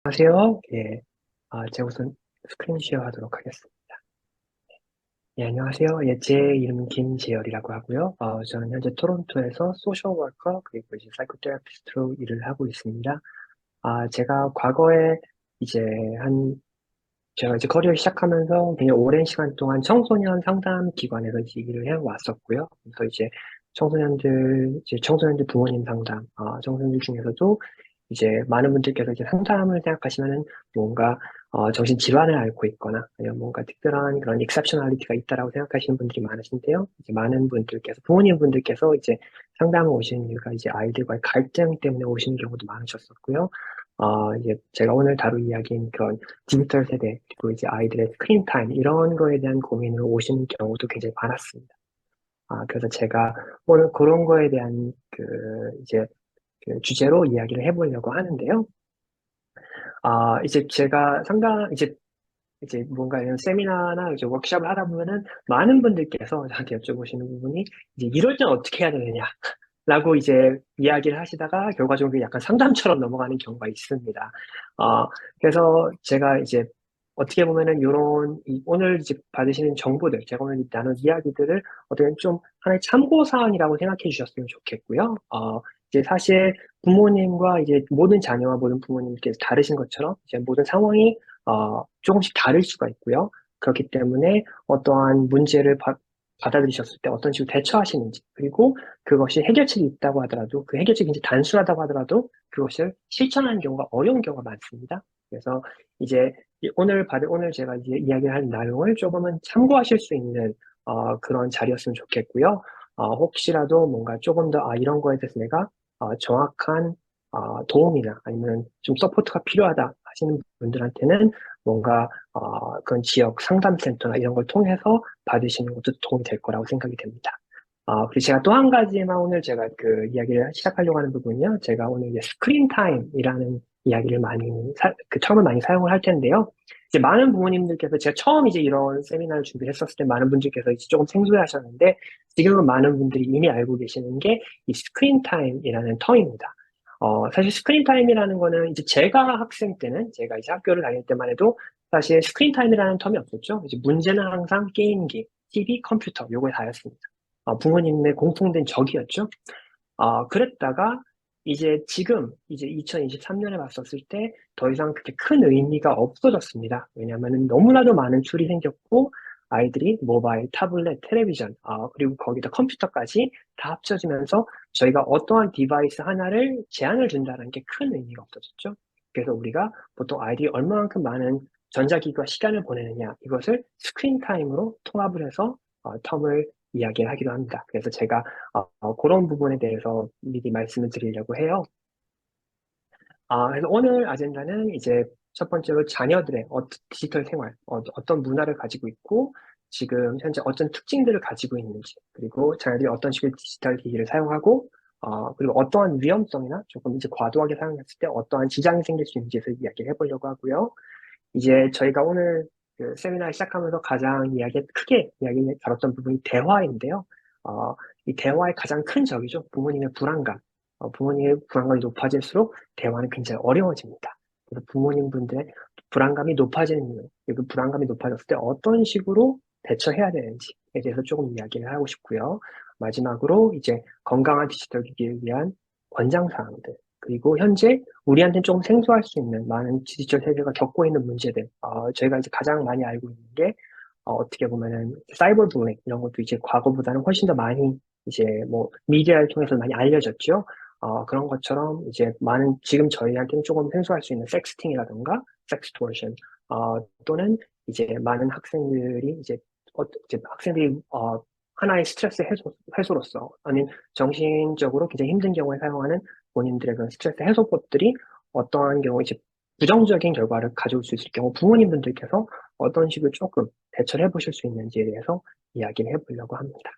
안녕하세요. 예, 제가 우선 스크린 쉐어 하도록 하겠습니다. 예, 안녕하세요. 예, 제 이름은 김재열이라고 하고요. 저는 현재 토론토에서 소셜 워커 그리고 이제 사이코테라피스트로 일을 하고 있습니다. 제가 과거에 이제 한 제가 이제 커리어 시작하면서 굉장히 오랜 시간 동안 청소년 상담 기관에서 이제 일을 해왔었고요. 그래서 이제 청소년들 부모님 상담, 청소년들 중에서도 이제 많은 분들께서 이제 상담을 생각하시면은 뭔가 정신질환을 앓고 있거나 아니면 뭔가 특별한 그런 익셉셔널리티가 있다라고 생각하시는 분들이 많으신데요. 이제 많은 분들께서 부모님분들께서 이제 상담을 오시는 이유가 이제 아이들과의 갈등 때문에 오시는 경우도 많으셨었고요. 이제 제가 오늘 다룰 이야기인 그런 디지털 세대, 그리고 이제 아이들의 스크린 타임, 이런 거에 대한 고민으로 오시는 경우도 굉장히 많았습니다. 그래서 제가 오늘 그런 거에 대한 이제 그 주제로 이야기를 해보려고 하는데요. 이제 제가 이제 뭔가 이런 세미나나 이제 워크숍을 하다 보면은 많은 분들께서 저한테 여쭤보시는 부분이 이제 이럴 땐 어떻게 해야 되느냐? 라고 이제 이야기를 하시다가 결과적으로 약간 상담처럼 넘어가는 경우가 있습니다. 그래서 제가 이제 어떻게 보면은 오늘 이제 받으시는 정보들, 제가 오늘 나눈 이야기들을 어떻게 좀 하나의 참고 사항이라고 생각해 주셨으면 좋겠고요. 이제 사실 부모님과 이제 모든 자녀와 모든 부모님께서 다르신 것처럼 이제 모든 상황이 조금씩 다를 수가 있고요. 그렇기 때문에 어떠한 문제를 받아들이셨을 때 어떤 식으로 대처하시는지, 그리고 그것이 해결책이 있다고 하더라도 그 해결책이 이제 단순하다고 하더라도 그것을 실천하는 경우가 어려운 경우가 많습니다. 그래서 이제 오늘 제가 이제 이야기를 할 내용을 조금은 참고하실 수 있는 그런 자리였으면 좋겠고요. 혹시라도 뭔가 조금 더 이런 거에 대해서 내가 정확한 도움이나 아니면 좀 서포트가 필요하다 하시는 분들한테는 뭔가 그런 지역 상담센터나 이런 걸 통해서 받으시는 것도 도움이 될 거라고 생각이 됩니다. 그리고 제가 또 한 가지만 오늘 제가 그 이야기를 시작하려고 하는 부분이요. 제가 오늘 이제 스크린 타임이라는 이야기를 그 term을 많이 사용을 할 텐데요. 이제 많은 부모님들께서 제가 처음 이제 이런 세미나를 준비를 했었을 때 많은 분들께서 이제 조금 생소해 하셨는데 지금은 많은 분들이 이미 알고 계시는 게 이 스크린 타임이라는 term입니다. 사실 스크린 타임이라는 거는 이제 제가 학생 때는 제가 이제 학교를 다닐 때만 해도 사실 스크린 타임이라는 term이 없었죠. 이제 문제는 항상 게임기, TV, 컴퓨터 요거에 다였습니다. 부모님의 공통된 적이었죠. 그랬다가 이제 2023년에 봤었을 때 더 이상 그렇게 큰 의미가 없어졌습니다. 왜냐하면 너무나도 많은 툴이 생겼고 아이들이 모바일, 타블렛, 텔레비전, 그리고 거기다 컴퓨터까지 다 합쳐지면서 저희가 어떠한 디바이스 하나를 제한을 준다는 게 큰 의미가 없어졌죠. 그래서 우리가 보통 아이들이 얼마만큼 많은 전자기기와 시간을 보내느냐 이것을 스크린 타임으로 통합을 해서 텀을 이야기를 하기도 합니다. 그래서 제가 그런 부분에 대해서 미리 말씀을 드리려고 해요. 그래서 오늘 아젠다는 이제 첫 번째로 자녀들의 디지털 생활, 떤 문화를 가지고 있고, 지금 현재 어떤 특징들을 가지고 있는지, 그리고 자녀들이 어떤 식의 디지털 기기를 사용하고, 그리고 어떠한 위험성이나 조금 이제 과도하게 사용했을 때 어떠한 지장이 생길 수 있는지에서 이야기를 해보려고 하고요. 이제 저희가 오늘 그 세미나 시작하면서 가장 크게 이야기 다뤘던 부분이 대화인데요. 어, 이 대화의 가장 큰 적이죠. 부모님의 불안감. 부모님의 불안감이 높아질수록 대화는 굉장히 어려워집니다. 그래서 부모님분들의 불안감이 높아지는 이유, 그리고 불안감이 높아졌을 때 어떤 식으로 대처해야 되는지에 대해서 조금 이야기를 하고 싶고요. 마지막으로 이제 건강한 디지털 기기를 위한 권장사항들, 그리고 현재 우리한테는 조금 생소할 수 있는 많은 디지털 세계가 겪고 있는 문제들, 저희가 이제 가장 많이 알고 있는 게, 어떻게 보면은, 사이버 불링, 이런 것도 이제 과거보다는 훨씬 더 많이, 이제 뭐, 미디어를 통해서 많이 알려졌죠. 그런 것처럼 이제 지금 저희한테는 조금 생소할 수 있는 섹스팅이라든가, 섹스토어션, 또는 이제 많은 학생들이 이제 학생들이, 하나의 스트레스 해소로서, 아니면 정신적으로 굉장히 힘든 경우에 사용하는 본인들의 그런 스트레스 해소법들이 어떠한 경우에 이제 부정적인 결과를 가져올 수 있을 경우 부모님분들께서 어떤 식으로 조금 대처를 해보실 수 있는지에 대해서 이야기를 해보려고 합니다.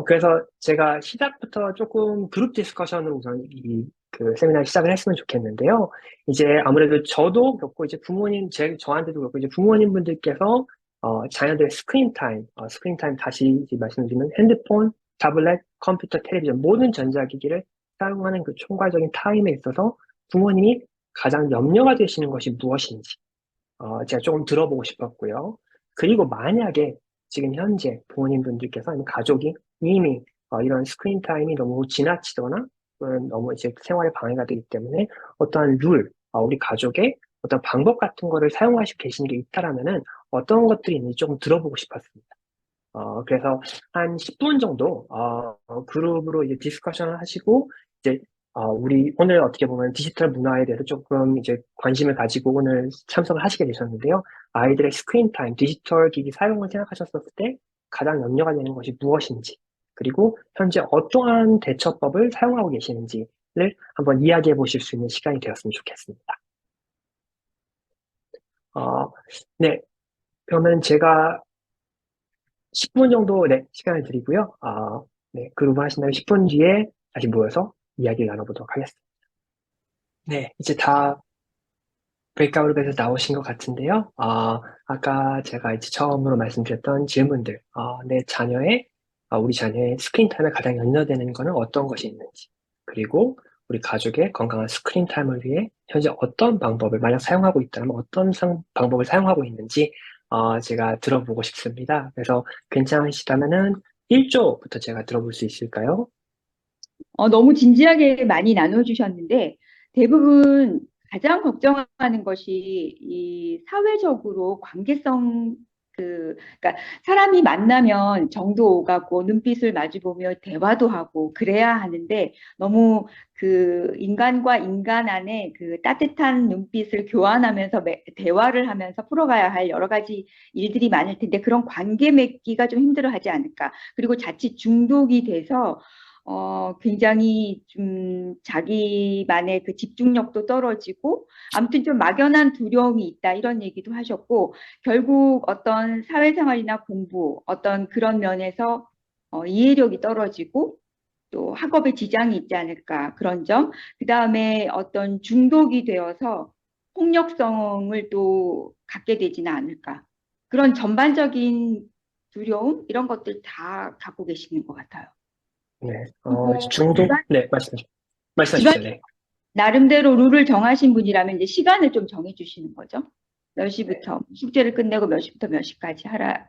그래서 제가 시작부터 조금 그룹 디스커션으로 우선 그 세미나 시작을 했으면 좋겠는데요. 이제 아무래도 저도 그렇고 이제 저한테도 그렇고 이제 부모님분들께서 자녀들의 스크린 타임 다시 이제 말씀드리면 핸드폰, 타블렛, 컴퓨터, 텔레비전 모든 전자기기를 사용하는 그 총괄적인 타임에 있어서 부모님이 가장 염려가 되시는 것이 무엇인지 제가 조금 들어보고 싶었고요. 그리고 만약에 지금 현재 부모님분들께서 아니면 가족이 이미 이런 스크린 타임이 너무 지나치거나 또는 너무 이제 생활에 방해가 되기 때문에 어떠한 룰, 우리 가족의 어떤 방법 같은 거를 사용하시고 계신 게 있다라면은 어떤 것들이 있는지 조금 들어보고 싶었습니다. 그래서 한 10분 정도, 그룹으로 이제 디스커션을 하시고, 이제, 우리 오늘 어떻게 보면 디지털 문화에 대해서 조금 이제 관심을 가지고 오늘 참석을 하시게 되셨는데요. 아이들의 스크린 타임, 디지털 기기 사용을 생각하셨을 때 가장 염려가 되는 것이 무엇인지, 그리고 현재 어떠한 대처법을 사용하고 계시는지를 한번 이야기해 보실 수 있는 시간이 되었으면 좋겠습니다. 어, 네. 그러면 제가 10분 정도, 네, 시간을 드리고요. 네, 그룹 하신 다음에 10분 뒤에 다시 모여서 이야기를 나눠보도록 하겠습니다. 네, 이제 다 브레이크아웃에서 나오신 것 같은데요. 아까 제가 이제 처음으로 말씀드렸던 질문들, 우리 자녀의 스크린 타임에 가장 염려되는 것은 어떤 것이 있는지, 그리고 우리 가족의 건강한 스크린 타임을 위해 현재 어떤 방법을 만약 사용하고 있다면 어떤 방법을 사용하고 있는지 제가 들어보고 싶습니다. 그래서 괜찮으시다면은 1조부터 제가 들어볼 수 있을까요? 너무 진지하게 많이 나눠주셨는데 대부분 가장 걱정하는 것이 이 사회적으로 관계성 그러니까 사람이 만나면 정도 오가고 눈빛을 마주보며 대화도 하고 그래야 하는데 너무 그 인간과 인간 안에 그 따뜻한 눈빛을 교환하면서 대화를 하면서 풀어가야 할 여러 가지 일들이 많을 텐데 그런 관계 맺기가 좀 힘들어하지 않을까. 그리고 자칫 중독이 돼서 굉장히 좀 자기만의 그 집중력도 떨어지고 아무튼 좀 막연한 두려움이 있다 이런 얘기도 하셨고 결국 어떤 사회생활이나 공부 어떤 그런 면에서 이해력이 떨어지고 또 학업에 지장이 있지 않을까 그런 점. 그다음에 어떤 중독이 되어서 폭력성을 또 갖게 되지는 않을까. 그런 전반적인 두려움 이런 것들 다 갖고 계시는 것 같아요. 네, 그리고 중독, 네, 말씀하십시오. 집안이 네. 나름대로 룰을 정하신 분이라면 이제 시간을 좀 정해 주시는 거죠. 몇 네. 시부터 숙제를 끝내고 몇 시부터 몇 시까지 하라.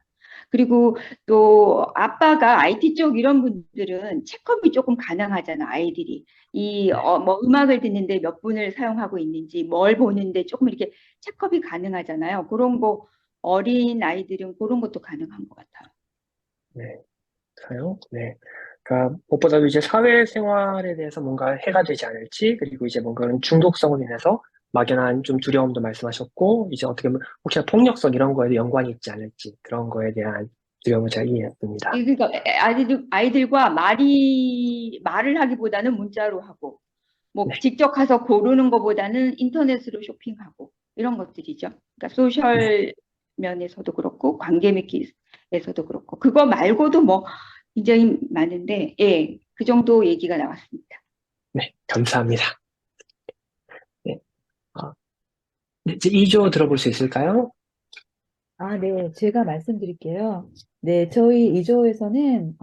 그리고 또 아빠가 IT 쪽 이런 분들은 체크업이 조금 가능하잖아, 아이들이. 네. 뭐 음악을 듣는데 몇 분을 사용하고 있는지, 뭘 보는데 조금 이렇게 체크업이 가능하잖아요. 그런 거 어린 아이들은 그런 것도 가능한 것 같아요. 네. 사용? 네. 그러니까 무엇보다도 이제 사회생활에 대해서 뭔가 해가 되지 않을지, 그리고 이제 뭔가 그런 중독성으로 인해서 막연한 좀 두려움도 말씀하셨고, 이제 어떻게 보면 혹시나 폭력성 이런 거에도 연관이 있지 않을지, 그런 거에 대한 두려움을 잘 이해했습니다. 그러니까 아이들과 말을 하기보다는 문자로 하고, 뭐 네. 직접 가서 고르는 것보다는 인터넷으로 쇼핑하고 이런 것들이죠. 그러니까 네. 소셜 면에서도 그렇고 관계 맺기에서도 그렇고 그거 말고도 뭐 굉장히 많은데 예, 그 정도 얘기가 나왔습니다. 네. 감사합니다. 네. 아, 네, 이제 2조 들어볼 수 있을까요? 아, 네, 제가 말씀드릴게요. 네, 저희 이조에서는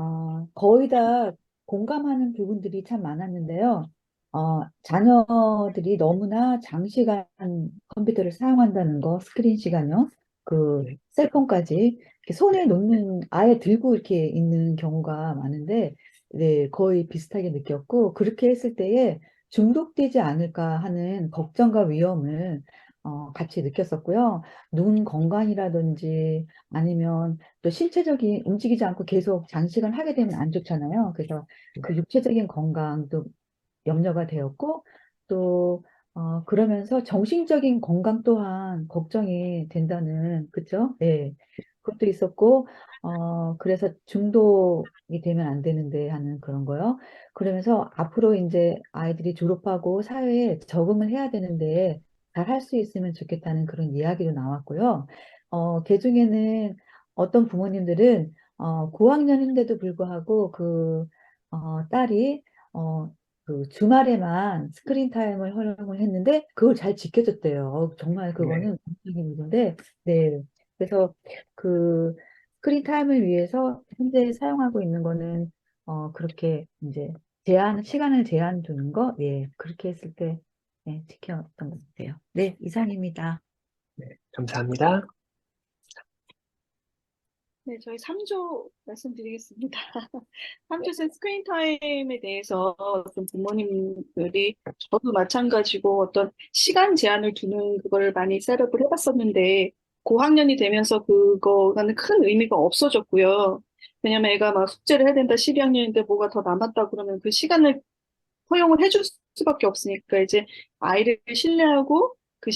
거의 다 공감하는 부분들이 참 많았는데요. 자녀들이 너무나 장시간 컴퓨터를 사용한다는 거, 스크린 시간요, 그 네. 셀폰까지 이렇게 손에 놓는 아예 들고 이렇게 있는 경우가 많은데, 네, 거의 비슷하게 느꼈고 그렇게 했을 때에 중독되지 않을까 하는 걱정과 위험을 같이 느꼈었고요. 눈 건강이라든지 아니면 또 신체적인 움직이지 않고 계속 장시간 하게 되면 안 좋잖아요. 그래서 그 육체적인 건강도 염려가 되었고 또 그러면서 정신적인 건강 또한 걱정이 된다는 그죠? 예. 그것도 있었고 그래서 중독이 되면 안 되는데 하는 그런 거요. 그러면서 앞으로 이제 아이들이 졸업하고 사회에 적응을 해야 되는데 잘 할 수 있으면 좋겠다는 그런 이야기도 나왔고요. 그중에는 어떤 부모님들은 고학년인데도 불구하고 딸이 어, 그 주말에만 스크린 타임을 허용을 했는데 그걸 잘 지켜줬대요. 정말 네. 그거는 굉장히 문제인데, 네. 그래서 그 스크린 타임을 위해서 현재 사용하고 있는 거는 그렇게 이제 시간을 제한 두는 거, 예, 그렇게 했을 때 네, 지켜왔던 것 같아요. 네, 이상입니다. 네, 감사합니다. 네, 저희 3조 말씀드리겠습니다. 3조 네. 스크린 타임에 대해서 좀 부모님들이 저도 마찬가지고 어떤 시간 제한을 두는 그거를 많이 셋업을 해봤었는데 고학년이 되면서 그거는 큰 의미가 없어졌고요. 왜냐면 애가 막 숙제를 해야 된다 12학년인데 뭐가 더 남았다 그러면 그 시간을 허용을 해줄 수밖에 없으니까 이제 아이를 신뢰하고 그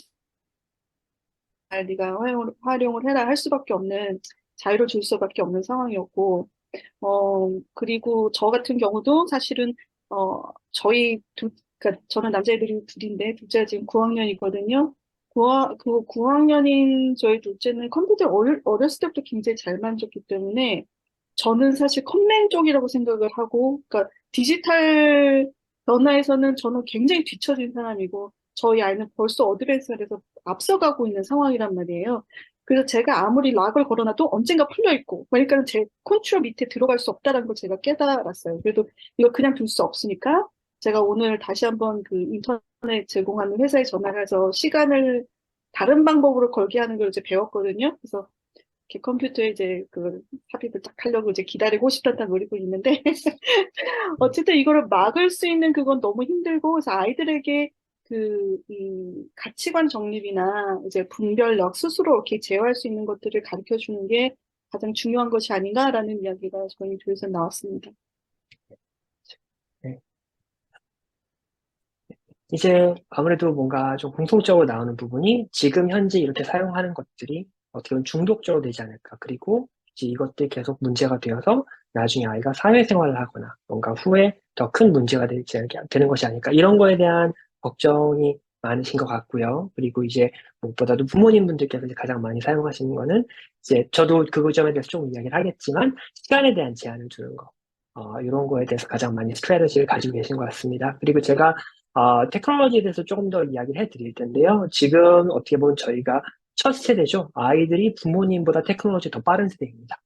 시간을 네가 활용을 해라 할 수밖에 없는 자유를 줄 수밖에 없는 상황이었고 그리고 저 같은 경우도 사실은, 저희 그러니까 저는 남자애들이 둘인데, 둘째가 지금 9학년이거든요. 그 9학년인 저희 둘째는 컴퓨터 어렸을 때부터 굉장히 잘 만졌기 때문에, 저는 사실 컴맹 쪽이라고 생각을 하고, 그러니까 디지털 변화에서는 저는 굉장히 뒤처진 사람이고, 저희 아이는 벌써 어드밴스에서 앞서가고 있는 상황이란 말이에요. 그래서 제가 아무리 락을 걸어놔도 언젠가 풀려 있고, 그러니까 제 컨트롤 밑에 들어갈 수 없다는 걸 제가 깨달았어요. 그래도 이거 그냥 둘 수 없으니까 제가 오늘 다시 한번 그 인터넷 제공하는 회사에 전화를 해서 시간을 다른 방법으로 걸게 하는 걸 이제 배웠거든요. 그래서 이렇게 컴퓨터에 이제 그 삽입을 딱 하려고 이제 기다리고 50단다 노리고 있는데 어쨌든 이거를 막을 수 있는 그건 너무 힘들고 그래서 아이들에게 이 가치관 정립이나 이제 분별력 스스로 이렇게 제어할 수 있는 것들을 가르쳐 주는 게 가장 중요한 것이 아닌가라는 이야기가 저희 교회에서 나왔습니다. 네. 이제 아무래도 뭔가 좀 공통적으로 나오는 부분이 지금 현재 이렇게 사용하는 것들이 어떻게 보면 중독적으로 되지 않을까. 그리고 이제 이것들이 계속 문제가 되어서 나중에 아이가 사회생활을 하거나 뭔가 후에 더 큰 문제가 되는 것이 아닐까. 이런 거에 대한 걱정이 많으신 것 같고요. 그리고 이제 무엇보다도 부모님분들께서 이제 가장 많이 사용하시는 거는 이제 저도 그 점에 대해서 조금 이야기를 하겠지만 시간에 대한 제한을 두는 거. 이런 거에 대해서 가장 많이 스트래티지를 가지고 계신 것 같습니다. 그리고 제가 테크놀로지에 대해서 조금 더 이야기를 해드릴 텐데요. 지금 어떻게 보면 저희가 첫 세대죠. 아이들이 부모님보다 테크놀로지 더 빠른 세대입니다.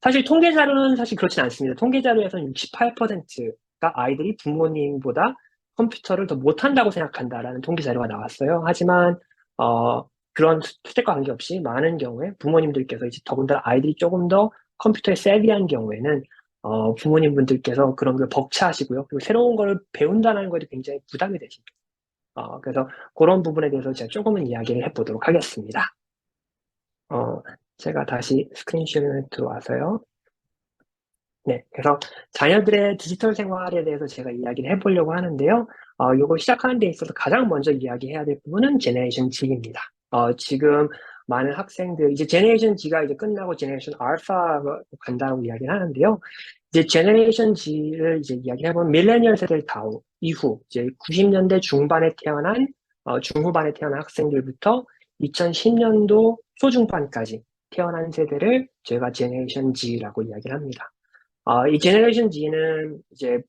사실 통계 자료는 사실 그렇진 않습니다. 통계 자료에서는 68%가 아이들이 부모님보다 컴퓨터를 더 못한다고 생각한다라는 통계 자료가 나왔어요. 하지만 그런 수치과 관계없이 많은 경우에 부모님들께서 이제 더군다나 아이들이 조금 더 컴퓨터에 세비한 경우에는 부모님분들께서 그런 걸 벅차하시고요. 그리고 새로운 걸 배운다는 것도 굉장히 부담이 되십니다. 그래서 그런 부분에 대해서 제가 조금은 이야기를 해보도록 하겠습니다. 제가 다시 스크린쇼에 들어와서요. 네, 그래서 자녀들의 디지털 생활에 대해서 제가 이야기를 해보려고 하는데요. 이걸 시작하는 데 있어서 가장 먼저 이야기해야 될 부분은 제네레이션 G입니다. 지금 많은 학생들, 이제 제네레이션 G가 이제 끝나고 제네레이션 알파가 간다고 이야기를 하는데요. 이제 제네레이션 G를 이제 이야기해보면 밀레니얼 세대 이후, 이제 90년대 중반에 태어난, 중후반에 태어난 학생들부터 2010년도 초중반까지 태어난 세대를 저희가 제네레이션 G라고 이야기를 합니다. 이 제네레이션 G는 이제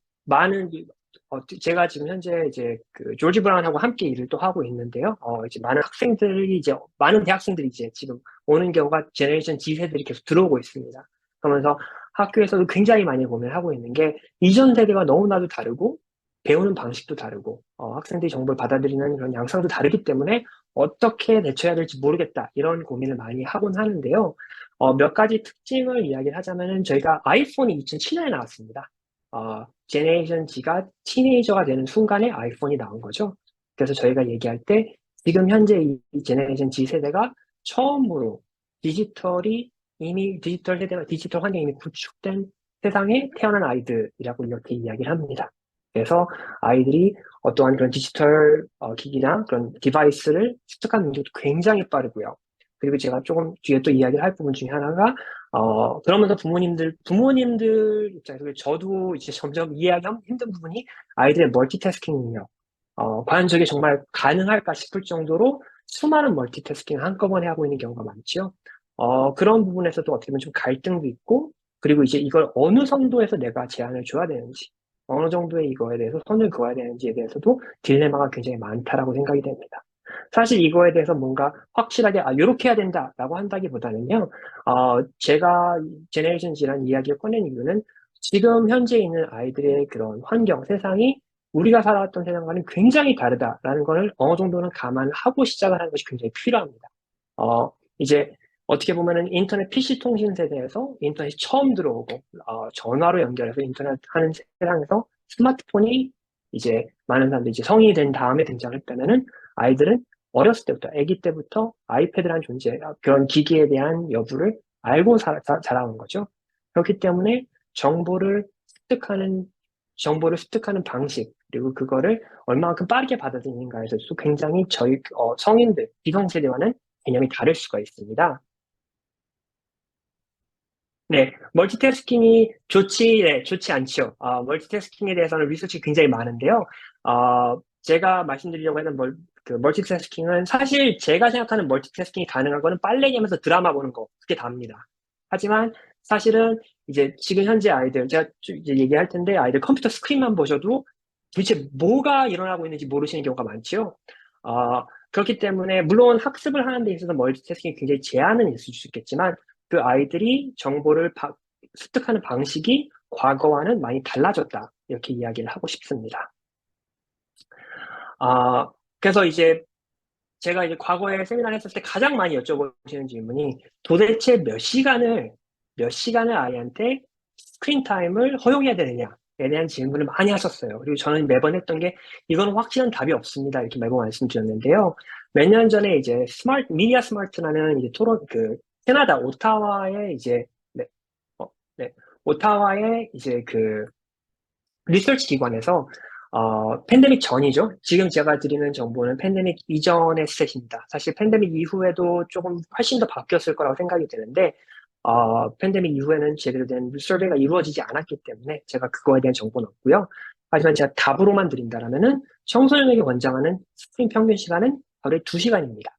제가 지금 현재 이제 그 조지 브라운하고 함께 일을 또 하고 있는데요. 이제 많은 대학생들이 이제 지금 오는 경우가 제네레이션 G 세대들이 계속 들어오고 있습니다. 그러면서 학교에서도 굉장히 많이 고민을 하고 있는 게 이전 세대가 너무나도 다르고 배우는 방식도 다르고 학생들이 정보를 받아들이는 그런 양상도 다르기 때문에 어떻게 대처해야 될지 모르겠다 이런 고민을 많이 하곤 하는데요. 몇 가지 특징을 이야기를 하자면은 저희가 아이폰이 2007년에 나왔습니다. 제네레이션 G가 티네이저가 되는 순간에 아이폰이 나온 거죠. 그래서 저희가 얘기할 때 지금 현재 이 제네레이션 G 세대가 처음으로 이미 디지털 세대가 디지털 환경이 이미 구축된 세상에 태어난 아이들이라고 이렇게 이야기를 합니다. 그래서 아이들이 어떠한 그런 디지털 기기나 그런 디바이스를 습득하는 능력도 굉장히 빠르고요. 그리고 제가 조금 뒤에 또 이야기를 할 부분 중에 하나가 그러면서 부모님들 입장에서 저도 이제 점점 이해하기 힘든 부분이 아이들의 멀티태스킹 능력. 과연 저게 정말 가능할까 싶을 정도로 수많은 멀티태스킹을 한꺼번에 하고 있는 경우가 많죠. 그런 부분에서도 어떻게 보면 좀 갈등도 있고, 그리고 이제 이걸 어느 정도에서 내가 제한을 줘야 되는지, 어느 정도의 이거에 대해서 선을 그어야 되는지에 대해서도 딜레마가 굉장히 많다라고 생각이 됩니다. 사실 이거에 대해서 뭔가 확실하게 요렇게 해야 된다라고 한다기보다는요. 제가 제네레이션 G라는 이야기를 꺼낸 이유는 지금 현재 있는 아이들의 그런 환경, 세상이 우리가 살아왔던 세상과는 굉장히 다르다라는 것을 어느 정도는 감안하고 시작을 하는 것이 굉장히 필요합니다. 이제 어떻게 보면은 인터넷 PC 통신 세대에서 인터넷이 처음 들어오고, 전화로 연결해서 인터넷 하는 세상에서 스마트폰이 이제 많은 사람들이 이제 성인이 된 다음에 등장했다면은 아이들은 어렸을 때부터, 아기 때부터 아이패드라는 존재, 그런 기기에 대한 여부를 알고 자라온 거죠. 그렇기 때문에 정보를 습득하는 방식, 그리고 그거를 얼마만큼 빠르게 받아들이는가에 있어서 굉장히 저희 성인들, 기성세대와는 개념이 다를 수가 있습니다. 네, 멀티태스킹이 좋지 않죠. 멀티태스킹에 대해서는 리서치 굉장히 많은데요. 제가 말씀드리려고 하는 멀티태스킹은 사실 제가 생각하는 멀티태스킹이 가능한 거는 빨래 개면서 드라마 보는 거, 그게 답니다. 하지만 사실은 이제 지금 현재 아이들, 제가 이제 얘기할 텐데 아이들 컴퓨터 스크린만 보셔도 도대체 뭐가 일어나고 있는지 모르시는 경우가 많죠. 그렇기 때문에 물론 학습을 하는 데 있어서 멀티태스킹이 굉장히 제한은 있을 수 있겠지만 그 아이들이 정보를 습득하는 방식이 과거와는 많이 달라졌다. 이렇게 이야기를 하고 싶습니다. 그래서 이제 제가 이제 과거에 세미나를 했을 때 가장 많이 여쭤보시는 질문이 도대체 몇 시간을 아이한테 스크린 타임을 허용해야 되느냐에 대한 질문을 많이 하셨어요. 그리고 저는 매번 했던 게 이건 확실한 답이 없습니다. 이렇게 매번 말씀드렸는데요. 몇 년 전에 이제 미디어 스마트라는 이제 캐나다 오타와의 이제 오타와의 이제 그 리서치 기관에서 팬데믹 전이죠. 지금 제가 드리는 정보는 팬데믹 이전의 스탯입니다. 사실 팬데믹 이후에도 조금 훨씬 더 바뀌었을 거라고 생각이 되는데 팬데믹 이후에는 제대로 된 서베이가 이루어지지 않았기 때문에 제가 그거에 대한 정보는 없고요. 하지만 제가 답으로만 드린다라면은 청소년에게 권장하는 스크린 평균 시간은 하루에 2시간입니다.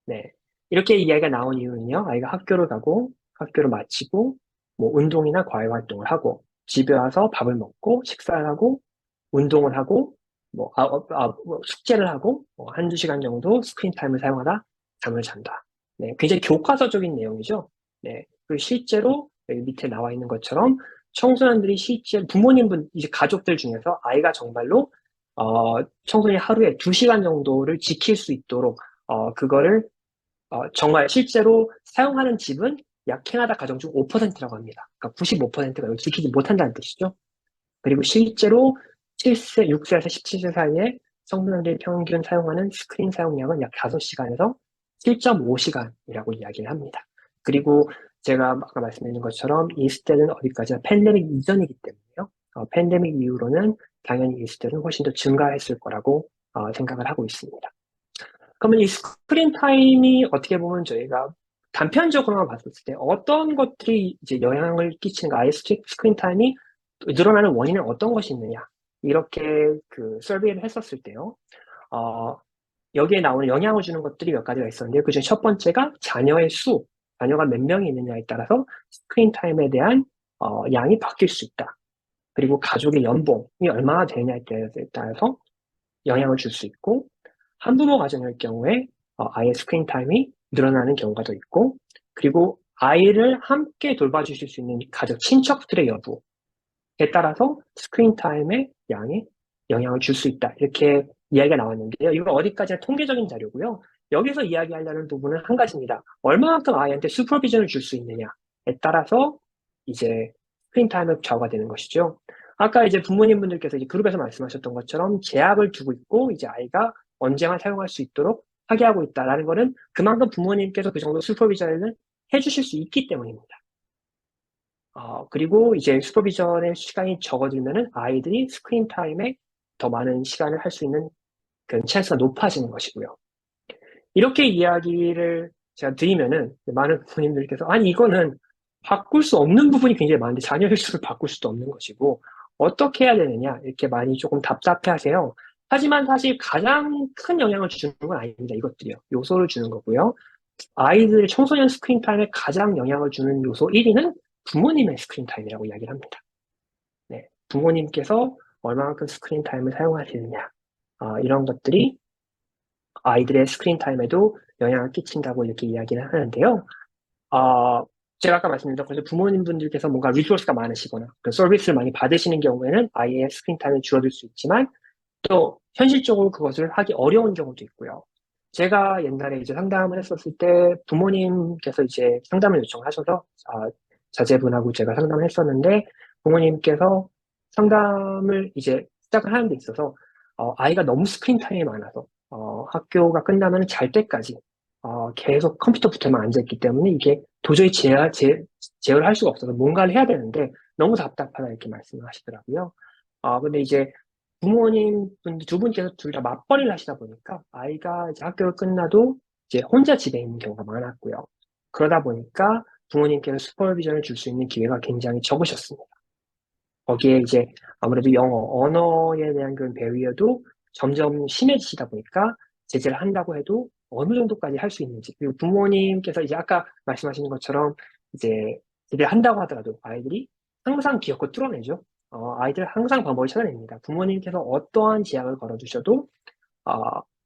네. 이렇게 이야기가 나온 이유는요. 아이가 학교를 가고 학교를 마치고 뭐 운동이나 과외 활동을 하고 집에 와서 밥을 먹고 식사를 하고 운동을 하고 뭐 숙제를 하고 한두 시간 정도 스크린 타임을 사용하다 잠을 잔다. 네, 굉장히 교과서적인 내용이죠. 네, 그리고 실제로 여기 밑에 나와 있는 것처럼 청소년들이 실제 이제 가족들 중에서 아이가 정말로 청소년이 하루에 2시간 정도를 지킬 수 있도록 그거를 정말 실제로 사용하는 집은 약 캐나다 가정 중 5%라고 합니다. 그러니까 95%가 이걸 지키지 못한다는 뜻이죠. 그리고 실제로 6세에서 17세 사이에 청소년들이 평균 사용하는 스크린 사용량은 약 5시간에서 7.5시간이라고 이야기를 합니다. 그리고 제가 아까 말씀드린 것처럼 이 스탯은 어디까지나 팬데믹 이전이기 때문에요. 팬데믹 이후로는 당연히 이 스탯은 훨씬 더 증가했을 거라고 생각을 하고 있습니다. 그러면 이 스크린 타임이 어떻게 보면 저희가 단편적으로만 봤을 때 어떤 것들이 이제 영향을 끼치는가, 아이 스크린 타임이 늘어나는 원인은 어떤 것이 있느냐, 이렇게 그 서베이를 했었을 때요. 여기에 나오는 영향을 주는 것들이 몇 가지가 있었는데요. 그중에 첫 번째가 자녀가 몇 명이 있느냐에 따라서 스크린 타임에 대한 양이 바뀔 수 있다. 그리고 가족의 연봉이 얼마나 되느냐에 따라서 영향을 줄 수 있고, 한부모 가정일 경우에 아이의 스크린 타임이 늘어나는 경우가 더 있고, 그리고 아이를 함께 돌봐주실 수 있는 가족 친척들의 여부에 따라서 스크린 타임의 양에 영향을 줄 수 있다. 이렇게 이야기가 나왔는데요. 이건 어디까지나 통계적인 자료고요. 여기서 이야기하려는 부분은 한 가지입니다. 얼마만큼 아이한테 슈퍼비전을 줄 수 있느냐에 따라서 이제 스크린 타임의 좌우가 되는 것이죠. 아까 이제 부모님분들께서 이제 그룹에서 말씀하셨던 것처럼 제약을 두고 있고 이제 아이가 언제나 사용할 수 있도록 하게 하고 있다라는 거는 그만큼 부모님께서 그 정도 슈퍼비전을 해주실 수 있기 때문입니다. 그리고 이제 슈퍼비전의 시간이 적어지면은 아이들이 스크린 타임에 더 많은 시간을 할 수 있는 그런 찬스가 높아지는 것이고요. 이렇게 이야기를 제가 드리면은 많은 부모님들께서 아니 이거는 바꿀 수 없는 부분이 굉장히 많은데 자녀 횟수를 바꿀 수도 없는 것이고 어떻게 해야 되느냐 이렇게 많이 조금 답답해 하세요. 하지만 사실 가장 큰 영향을 주는 건 아닙니다. 이것들이요. 요소를 주는 거고요. 아이들 청소년 스크린 타임에 가장 영향을 주는 요소 1위는 부모님의 스크린 타임이라고 이야기를 합니다. 네, 부모님께서 얼마만큼 스크린 타임을 사용하시느냐 이런 것들이 아이들의 스크린 타임에도 영향을 끼친다고 이렇게 이야기를 하는데요. 제가 아까 말씀드린 것처럼 부모님분들께서 뭔가 리소스가 많으시거나 그 서비스를 많이 받으시는 경우에는 아이의 스크린 타임이 줄어들 수 있지만 또 현실적으로 그것을 하기 어려운 경우도 있고요. 제가 옛날에 이제 상담을 했었을 때 부모님께서 이제 상담을 요청하셔서 자제분하고 제가 상담을 했었는데 부모님께서 상담을 이제 시작을 하는 데 있어서 아이가 너무 스크린 타임이 많아서 학교가 끝나면 잘 때까지 계속 컴퓨터 붙어만 앉아있기 때문에 이게 도저히 제어를 할 수가 없어서 뭔가를 해야 되는데 너무 답답하다 이렇게 말씀을 하시더라고요. 근데 이제 부모님 두 분께서 둘 다 맞벌이를 하시다 보니까 아이가 이제 학교를 끝나도 이제 혼자 집에 있는 경우가 많았고요. 그러다 보니까 부모님께서 슈퍼비전을 줄 수 있는 기회가 굉장히 적으셨습니다. 거기에 이제 아무래도 영어, 언어에 대한 그런 배리어도 점점 심해지시다 보니까 제재를 한다고 해도 어느 정도까지 할 수 있는지, 그리고 부모님께서 이제 아까 말씀하신 것처럼 이제 제재를 한다고 하더라도 아이들이 항상 기어코 뚫어내죠. 아이들 항상 방법을 찾아냅니다. 부모님께서 어떠한 제약을 걸어주셔도 어,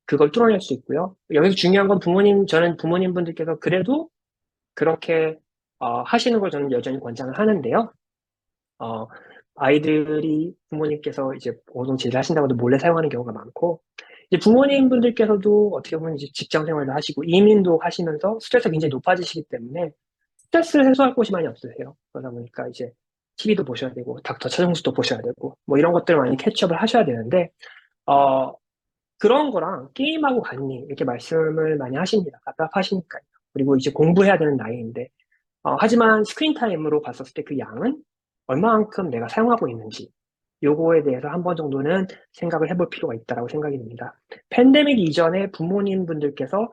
그걸 뚫어낼 수 있고요. 여기서 중요한 건 저는 부모님분들께서 그래도 그렇게 하시는 걸 저는 여전히 권장을 하는데요. 어, 아이들이 부모님께서 이제 어느 정도 제재를 하신다고 해도 몰래 사용하는 경우가 많고, 이제 부모님분들께서도 어떻게 보면 이제 직장 생활도 하시고, 이민도 하시면서 스트레스가 굉장히 높아지시기 때문에 스트레스를 해소할 곳이 많이 없으세요. 그러다 보니까 이제 TV도 보셔야 되고, 닥터 차정수도 보셔야 되고, 뭐 이런 것들을 많이 캐치업을 하셔야 되는데, 어, 그런 거랑 게임하고 같니? 이렇게 말씀을 많이 하십니다. 답답하시니까요. 그리고 이제 공부해야 되는 나이인데, 하지만 스크린 타임으로 봤었을 때 그 양은 얼마만큼 내가 사용하고 있는지 요거에 대해서 한 번 정도는 생각을 해볼 필요가 있다고 생각이 듭니다. 팬데믹 이전에 부모님분들께서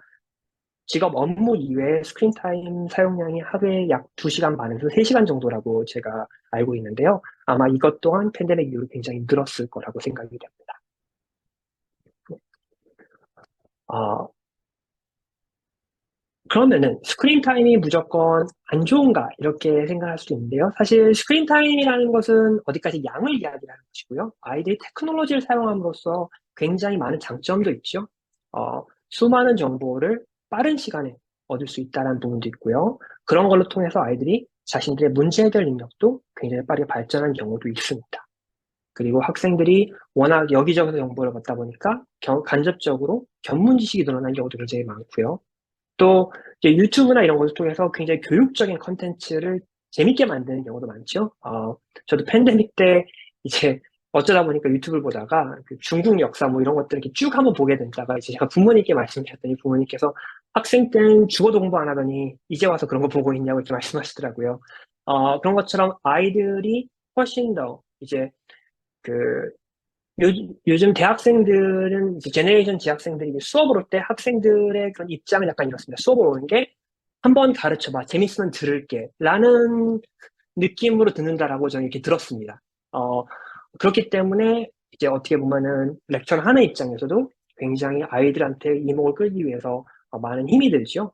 직업 업무 이외에 스크린 타임 사용량이 하루에 약 2시간 반에서 3시간 정도라고 제가 알고 있는데요. 아마 이것 또한 팬데믹 이후로 굉장히 늘었을 거라고 생각이 됩니다. 어, 그러면은 스크린 타임이 무조건 안 좋은가 이렇게 생각할 수도 있는데요. 사실 스크린 타임이라는 것은 어디까지 양을 이야기하는 것이고요. 아이들이 테크놀로지를 사용함으로써 굉장히 많은 장점도 있죠. 수많은 정보를 빠른 시간에 얻을 수 있다는 부분도 있고요. 그런 걸로 통해서 아이들이 자신들의 문제 해결 능력도 굉장히 빠르게 발전한 경우도 있습니다. 그리고 학생들이 워낙 여기저기서 정보를 받다 보니까 간접적으로 견문 지식이 늘어난 경우도 굉장히 많고요. 또 이제 유튜브나 이런 것을 통해서 굉장히 교육적인 컨텐츠를 재밌게 만드는 경우도 많죠. 저도 팬데믹 때 이제 어쩌다 보니까 유튜브를 보다가 그 중국 역사 뭐 이런 것들 이렇게 쭉 한번 보게 되다가 이제 제가 부모님께 말씀드렸더니 부모님께서 학생 때는 죽어도 공부 안 하더니 이제 와서 그런 거 보고 있냐고 이렇게 말씀하시더라고요. 그런 것처럼 아이들이 훨씬 더 이제 그 요즘 대학생들은 이제 제네레이션 지학생들이 이제 수업을 올 때 학생들의 그런 입장은 약간 이렇습니다. 수업을 오는 게 한 번 가르쳐봐. 재밌으면 들을게. 라는 느낌으로 듣는다라고 저는 이렇게 들었습니다. 그렇기 때문에 이제 어떻게 보면은 렉처를 하는 입장에서도 굉장히 아이들한테 이목을 끌기 위해서 많은 힘이 들죠.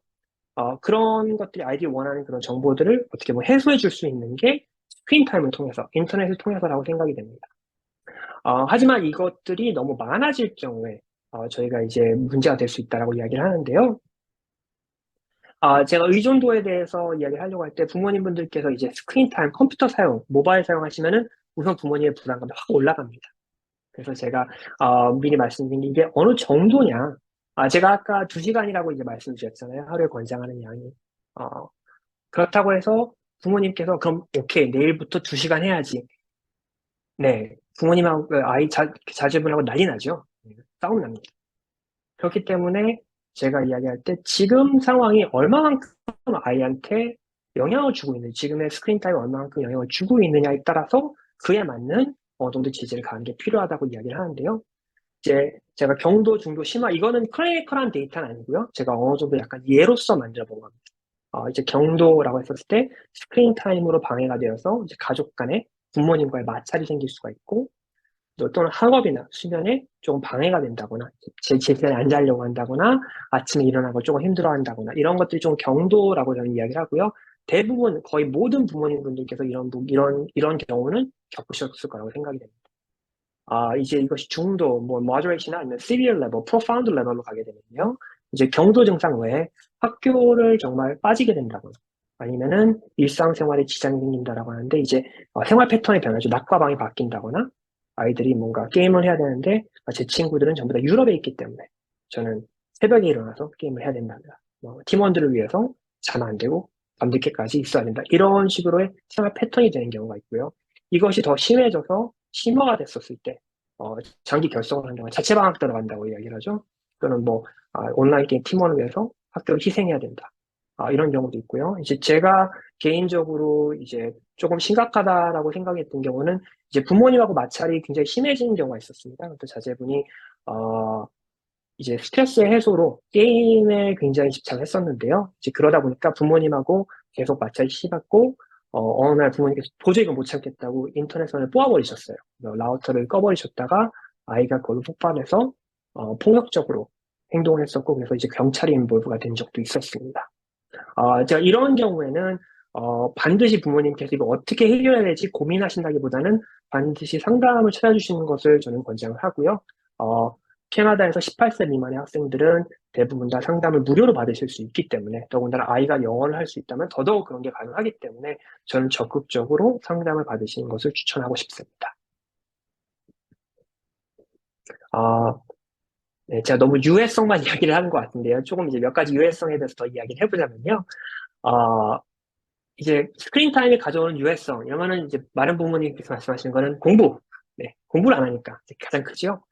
그런 것들이 아이들이 원하는 그런 정보들을 어떻게 보면 해소해 줄 수 있는 게 스크린 타임을 통해서, 인터넷을 통해서라고 생각이 됩니다. 하지만 이것들이 너무 많아질 경우에 저희가 이제 문제가 될 수 있다라고 이야기를 하는데요. 제가 의존도에 대해서 이야기를 하려고 할 때 부모님분들께서 이제 스크린 타임, 컴퓨터 사용, 모바일 사용하시면은 우선 부모님의 불안감이 확 올라갑니다. 그래서 제가 미리 말씀드린 게 이게 어느 정도냐. 제가 아까 2시간이라고 이제 말씀드렸잖아요. 하루에 권장하는 양이. 그렇다고 해서 부모님께서 그럼 오케이 내일부터 2시간 해야지. 네, 부모님하고 자제분하고 난리 나죠. 싸움 납니다. 그렇기 때문에 제가 이야기할 때 지금 상황이 얼마만큼 아이한테 영향을 주고 있는지, 지금의 스크린 타임이 얼마만큼 영향을 주고 있느냐에 따라서 그에 맞는 어느 정도 제재를 가는 게 필요하다고 이야기를 하는데요. 이제 제가 경도, 중도, 심화, 이거는 클리니컬한 데이터는 아니고요. 제가 어느 정도 약간 예로서 만들어 본 겁니다. 이제 경도라고 했었을 때 스크린 타임으로 방해가 되어서 이제 가족 간에 부모님과의 마찰이 생길 수가 있고, 또는 학업이나 수면에 조금 방해가 된다거나, 제 시간에 안 자려고 한다거나, 아침에 일어나고 조금 힘들어 한다거나, 이런 것들이 좀 경도라고 저는 이야기를 하고요. 대부분, 거의 모든 부모님분들께서 이런 경우는 겪으셨을 거라고 생각이 됩니다. 이제 이것이 중도, 뭐, moderate나 아니면 severe level, profound level로 가게 되면요. 이제 경도 증상 외에 학교를 정말 빠지게 된다거나, 아니면은 일상생활에 지장이 생긴다라고 하는데, 이제 생활 패턴이 변하죠. 낮과 밤이 바뀐다거나, 아이들이 뭔가 게임을 해야 되는데 제 친구들은 전부 다 유럽에 있기 때문에 저는 새벽에 일어나서 게임을 해야 된답니다. 팀원들을 위해서 자면 안 되고 밤늦게까지 있어야 된다. 이런 식으로의 생활 패턴이 되는 경우가 있고요. 이것이 더 심해져서 심화가 됐었을 때 장기 결석을 한다거나 자체 방학 들어간다고 이야기를 하죠. 또는 온라인 게임 팀원을 위해서 학교를 희생해야 된다. 이런 경우도 있고요. 이제 제가 개인적으로 이제 조금 심각하다라고 생각했던 경우는 이제 부모님하고 마찰이 굉장히 심해지는 경우가 있었습니다. 또 자제분이 이제 스트레스 해소로 게임에 굉장히 집착을 했었는데요. 이제 그러다 보니까 부모님하고 계속 마찰이 심했고 어느 날 부모님께서 도저히 이거 못 참겠다고 인터넷선을 뽑아버리셨어요. 라우터를 꺼버리셨다가 아이가 그걸로 폭발해서 폭력적으로 행동을 했었고, 그래서 이제 경찰이 인볼브가 된 적도 있었습니다. 제가 이런 경우에는 반드시 부모님께서 이거 어떻게 해결해야 될지 고민하신다기보다는 반드시 상담을 찾아주시는 것을 저는 권장을 하고요. 캐나다에서 18세 미만의 학생들은 대부분 다 상담을 무료로 받으실 수 있기 때문에, 더군다나 아이가 영어를 할 수 있다면 더더욱 그런 게 가능하기 때문에 저는 적극적으로 상담을 받으시는 것을 추천하고 싶습니다. 네, 제가 너무 유해성만 이야기를 하는 것 같은데요. 조금 이제 몇 가지 유해성에 대해서 더 이야기를 해보자면요. 이제 스크린 타임이 가져오는 유해성, 이러면은 이제 많은 부모님께서 말씀하시는 거는 공부. 네, 공부를 안 하니까 이제 가장 크죠.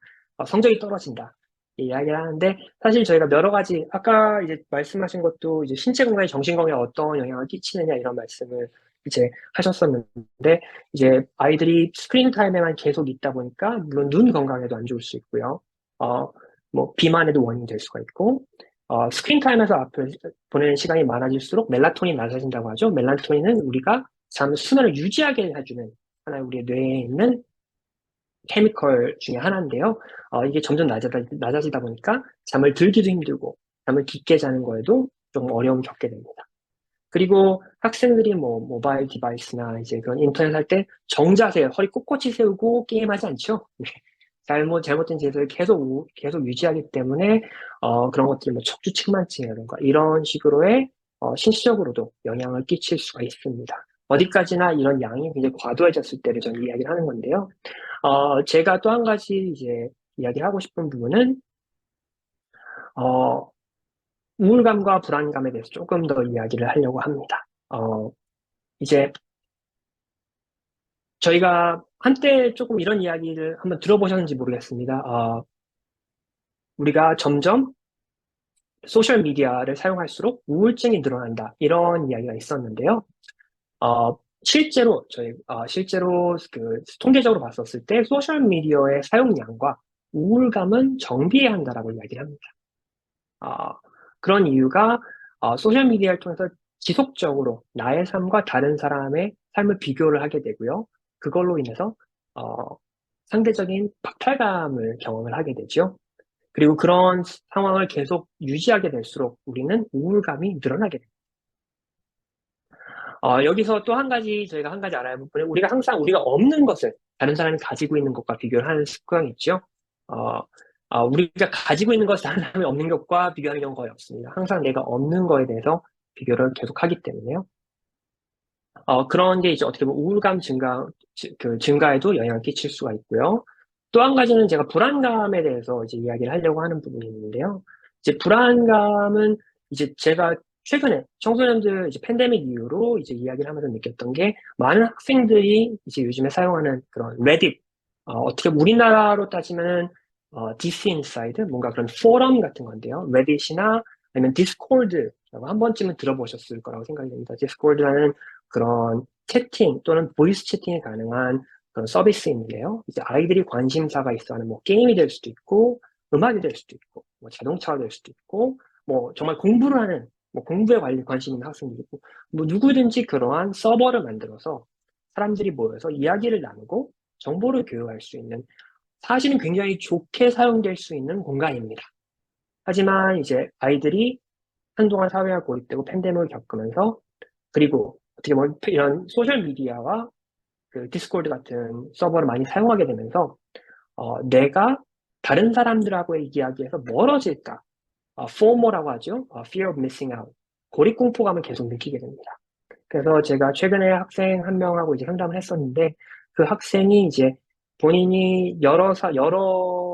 성적이 떨어진다. 이야기를 하는데, 사실 저희가 여러 가지, 아까 이제 말씀하신 것도 이제 신체 건강에 정신 건강에 어떤 영향을 끼치느냐 이런 말씀을 이제 하셨었는데, 이제 아이들이 스크린 타임에만 계속 있다 보니까, 물론 눈 건강에도 안 좋을 수 있고요. 비만에도 원인이 될 수가 있고, 스크린 타임에서 앞을 보내는 시간이 많아질수록 멜라토닌이 낮아진다고 하죠. 멜라토닌은 우리가 잠 수면을 유지하게 해주는 하나의 우리의 뇌에 있는 케미컬 중에 하나인데요. 이게 점점 낮아지다 보니까 잠을 들기도 힘들고 잠을 깊게 자는 거에도 좀 어려움을 겪게 됩니다. 그리고 학생들이 모바일 디바이스나 이제 그런 인터넷 할 때 정자세, 허리 꼿꼿이 세우고 게임하지 않죠. 잘못된 자세를 계속 유지하기 때문에 그런 것들이 척추 측만증이라든가 이런 식으로의 신체적으로도 영향을 끼칠 수가 있습니다. 어디까지나 이런 양이 굉장히 과도해졌을 때를 저는 이야기를 하는 건데요. 제가 또 한 가지 이제 이야기하고 싶은 부분은 우울감과 불안감에 대해서 조금 더 이야기를 하려고 합니다. 이제 저희가 한때 조금 이런 이야기를 한번 들어보셨는지 모르겠습니다. 우리가 점점 소셜 미디어를 사용할수록 우울증이 늘어난다. 이런 이야기가 있었는데요. 실제로 그 통계적으로 봤었을 때 소셜 미디어의 사용량과 우울감은 정비해야 한다라고 이야기를 합니다. 그런 이유가 소셜 미디어를 통해서 지속적으로 나의 삶과 다른 사람의 삶을 비교를 하게 되고요. 그걸로 인해서 상대적인 박탈감을 경험을 하게 되죠. 그리고 그런 상황을 계속 유지하게 될수록 우리는 우울감이 늘어나게 됩니다. 여기서 또 한 가지 저희가 한 가지 알아야 할 부분은 우리가 항상 우리가 없는 것을 다른 사람이 가지고 있는 것과 비교를 하는 습관이 있죠. 우리가 가지고 있는 것을 다른 사람이 없는 것과 비교하는 경우가 거의 없습니다. 항상 내가 없는 거에 대해서 비교를 계속 하기 때문에요. 그런 게 이제 어떻게 보면 우울감 증가에도 영향을 끼칠 수가 있고요. 또 한 가지는 제가 불안감에 대해서 이제 이야기를 하려고 하는 부분이 있는데요. 이제 불안감은 이제 제가 최근에 청소년들 이제 팬데믹 이후로 이제 이야기를 하면서 느꼈던 게 많은 학생들이 이제 요즘에 사용하는 그런 레딧, 어떻게 우리나라로 따지면 DC 인사이드 뭔가 그런 포럼 같은 건데요. 레딧이나 아니면 디스코드라고 한 번쯤은 들어보셨을 거라고 생각이 됩니다. 디스코드라는 그런 채팅 또는 보이스 채팅이 가능한 그런 서비스인데요. 이제 아이들이 관심사가 있어하는 게임이 될 수도 있고, 음악이 될 수도 있고, 자동차가 될 수도 있고, 정말 공부를 하는, 공부에 관심 있는 학생도 있고, 누구든지 그러한 서버를 만들어서 사람들이 모여서 이야기를 나누고 정보를 교류할 수 있는 사실은 굉장히 좋게 사용될 수 있는 공간입니다. 하지만 이제 아이들이 한동안 사회와 고립되고 팬데믹을 겪으면서 그리고 어떻게 보면 이런 소셜 미디어와 그 디스코드 같은 서버를 많이 사용하게 되면서 내가 다른 사람들하고의 이야기에서 멀어질까 FOMO라고 하죠. Fear of Missing Out. 고립공포감을 계속 느끼게 됩니다. 그래서 제가 최근에 학생 한 명하고 이제 상담을 했었는데 그 학생이 이제 본인이 여러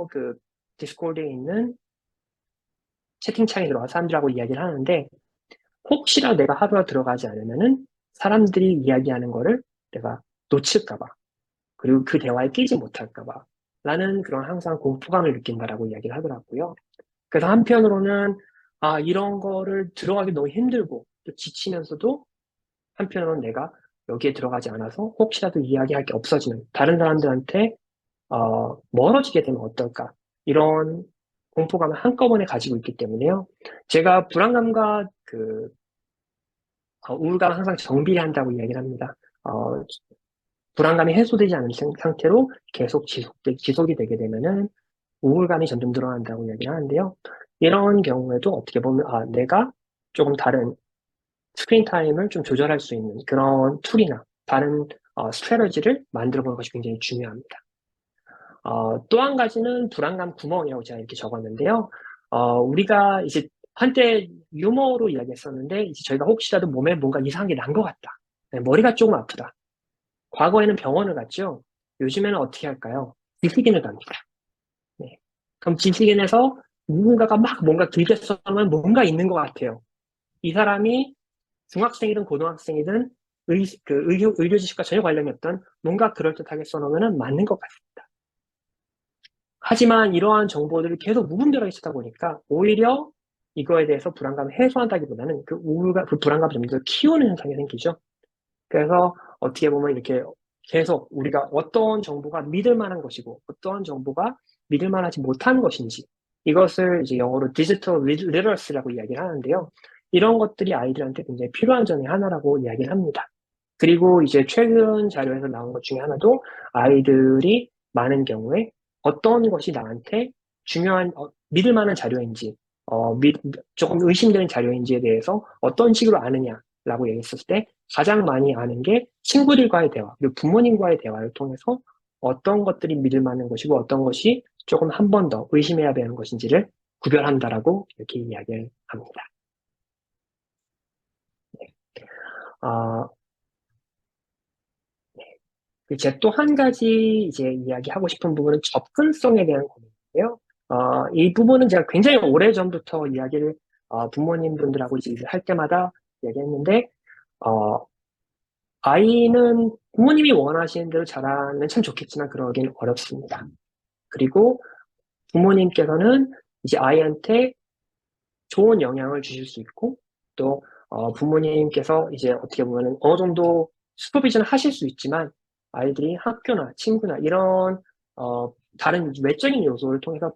그 디스코드에 있는 채팅창에 들어가서 사람들하고 이야기를 하는데 혹시라도 내가 하루가 들어가지 않으면은 사람들이 이야기하는 거를 내가 놓칠까 봐. 그리고 그 대화에 끼지 못할까 봐. 라는 그런 항상 공포감을 느낀다라고 이야기를 하더라고요. 그래서 한편으로는 이런 거를 들어가기 너무 힘들고 또 지치면서도 한편으로는 내가 여기에 들어가지 않아서 혹시라도 이야기할 게 없어지는 다른 사람들한테 멀어지게 되면 어떨까 이런 공포감을 한꺼번에 가지고 있기 때문에요. 제가 불안감과 우울감을 항상 정비한다고 이야기를 합니다. 불안감이 해소되지 않은 상태로 계속 지속이 되게 되면은 우울감이 점점 늘어난다고 이야기를 하는데요. 이런 경우에도 어떻게 보면 내가 조금 다른 스크린 타임을 좀 조절할 수 있는 그런 툴이나 다른 스트래터지를 만들어 보는 것이 굉장히 중요합니다. 또 한 가지는 불안감 구멍이라고 제가 이렇게 적었는데요. 우리가 이제 한때 유머로 이야기했었는데 이제 저희가 혹시라도 몸에 뭔가 이상한 게 난 것 같다. 네, 머리가 조금 아프다. 과거에는 병원을 갔죠. 요즘에는 어떻게 할까요? 지식인을 갑니다. 네. 그럼 지식인에서 누군가가 막 뭔가 길게 써놓으면 뭔가 있는 것 같아요. 이 사람이 중학생이든 고등학생이든 의료 지식과 전혀 관련이 없던 뭔가 그럴듯하게 써놓으면 맞는 것 같습니다. 하지만 이러한 정보들을 계속 무분별하게 쓰다 보니까 오히려 이거에 대해서 불안감을 해소한다기보다는 그 우울감, 그 불안감을 점점 더 키우는 현상이 생기죠. 그래서 어떻게 보면 이렇게 계속 우리가 어떤 정보가 믿을 만한 것이고 어떠한 정보가 믿을 만하지 못한 것인지 이것을 이제 영어로 디지털 리터러시라고 이야기를 하는데요. 이런 것들이 아이들한테 굉장히 필요한 점이 하나라고 이야기를 합니다. 그리고 이제 최근 자료에서 나온 것 중에 하나도 아이들이 많은 경우에 어떤 것이 나한테 중요한 믿을 만한 자료인지 조금 의심되는 자료인지에 대해서 어떤 식으로 아느냐라고 얘기했을 때 가장 많이 아는 게 친구들과의 대화, 그리고 부모님과의 대화를 통해서 어떤 것들이 믿을 만한 것이고 어떤 것이 조금 한 번 더 의심해야 되는 것인지를 구별한다라고 이렇게 이야기를 합니다. 아, 제 또 한 가지 이제 이야기하고 싶은 부분은 접근성에 대한 고민인데요. 이 부분은 제가 굉장히 오래전부터 이야기를 부모님분들하고 이제 할 때마다 이야기했는데 아이는 부모님이 원하시는 대로 자라면 참 좋겠지만 그러긴 어렵습니다. 그리고 부모님께서는 이제 아이한테 좋은 영향을 주실 수 있고 또 부모님께서 이제 어떻게 보면 어느 정도 슈퍼비전을 하실 수 있지만 아이들이 학교나 친구나 이런 다른 외적인 요소를 통해서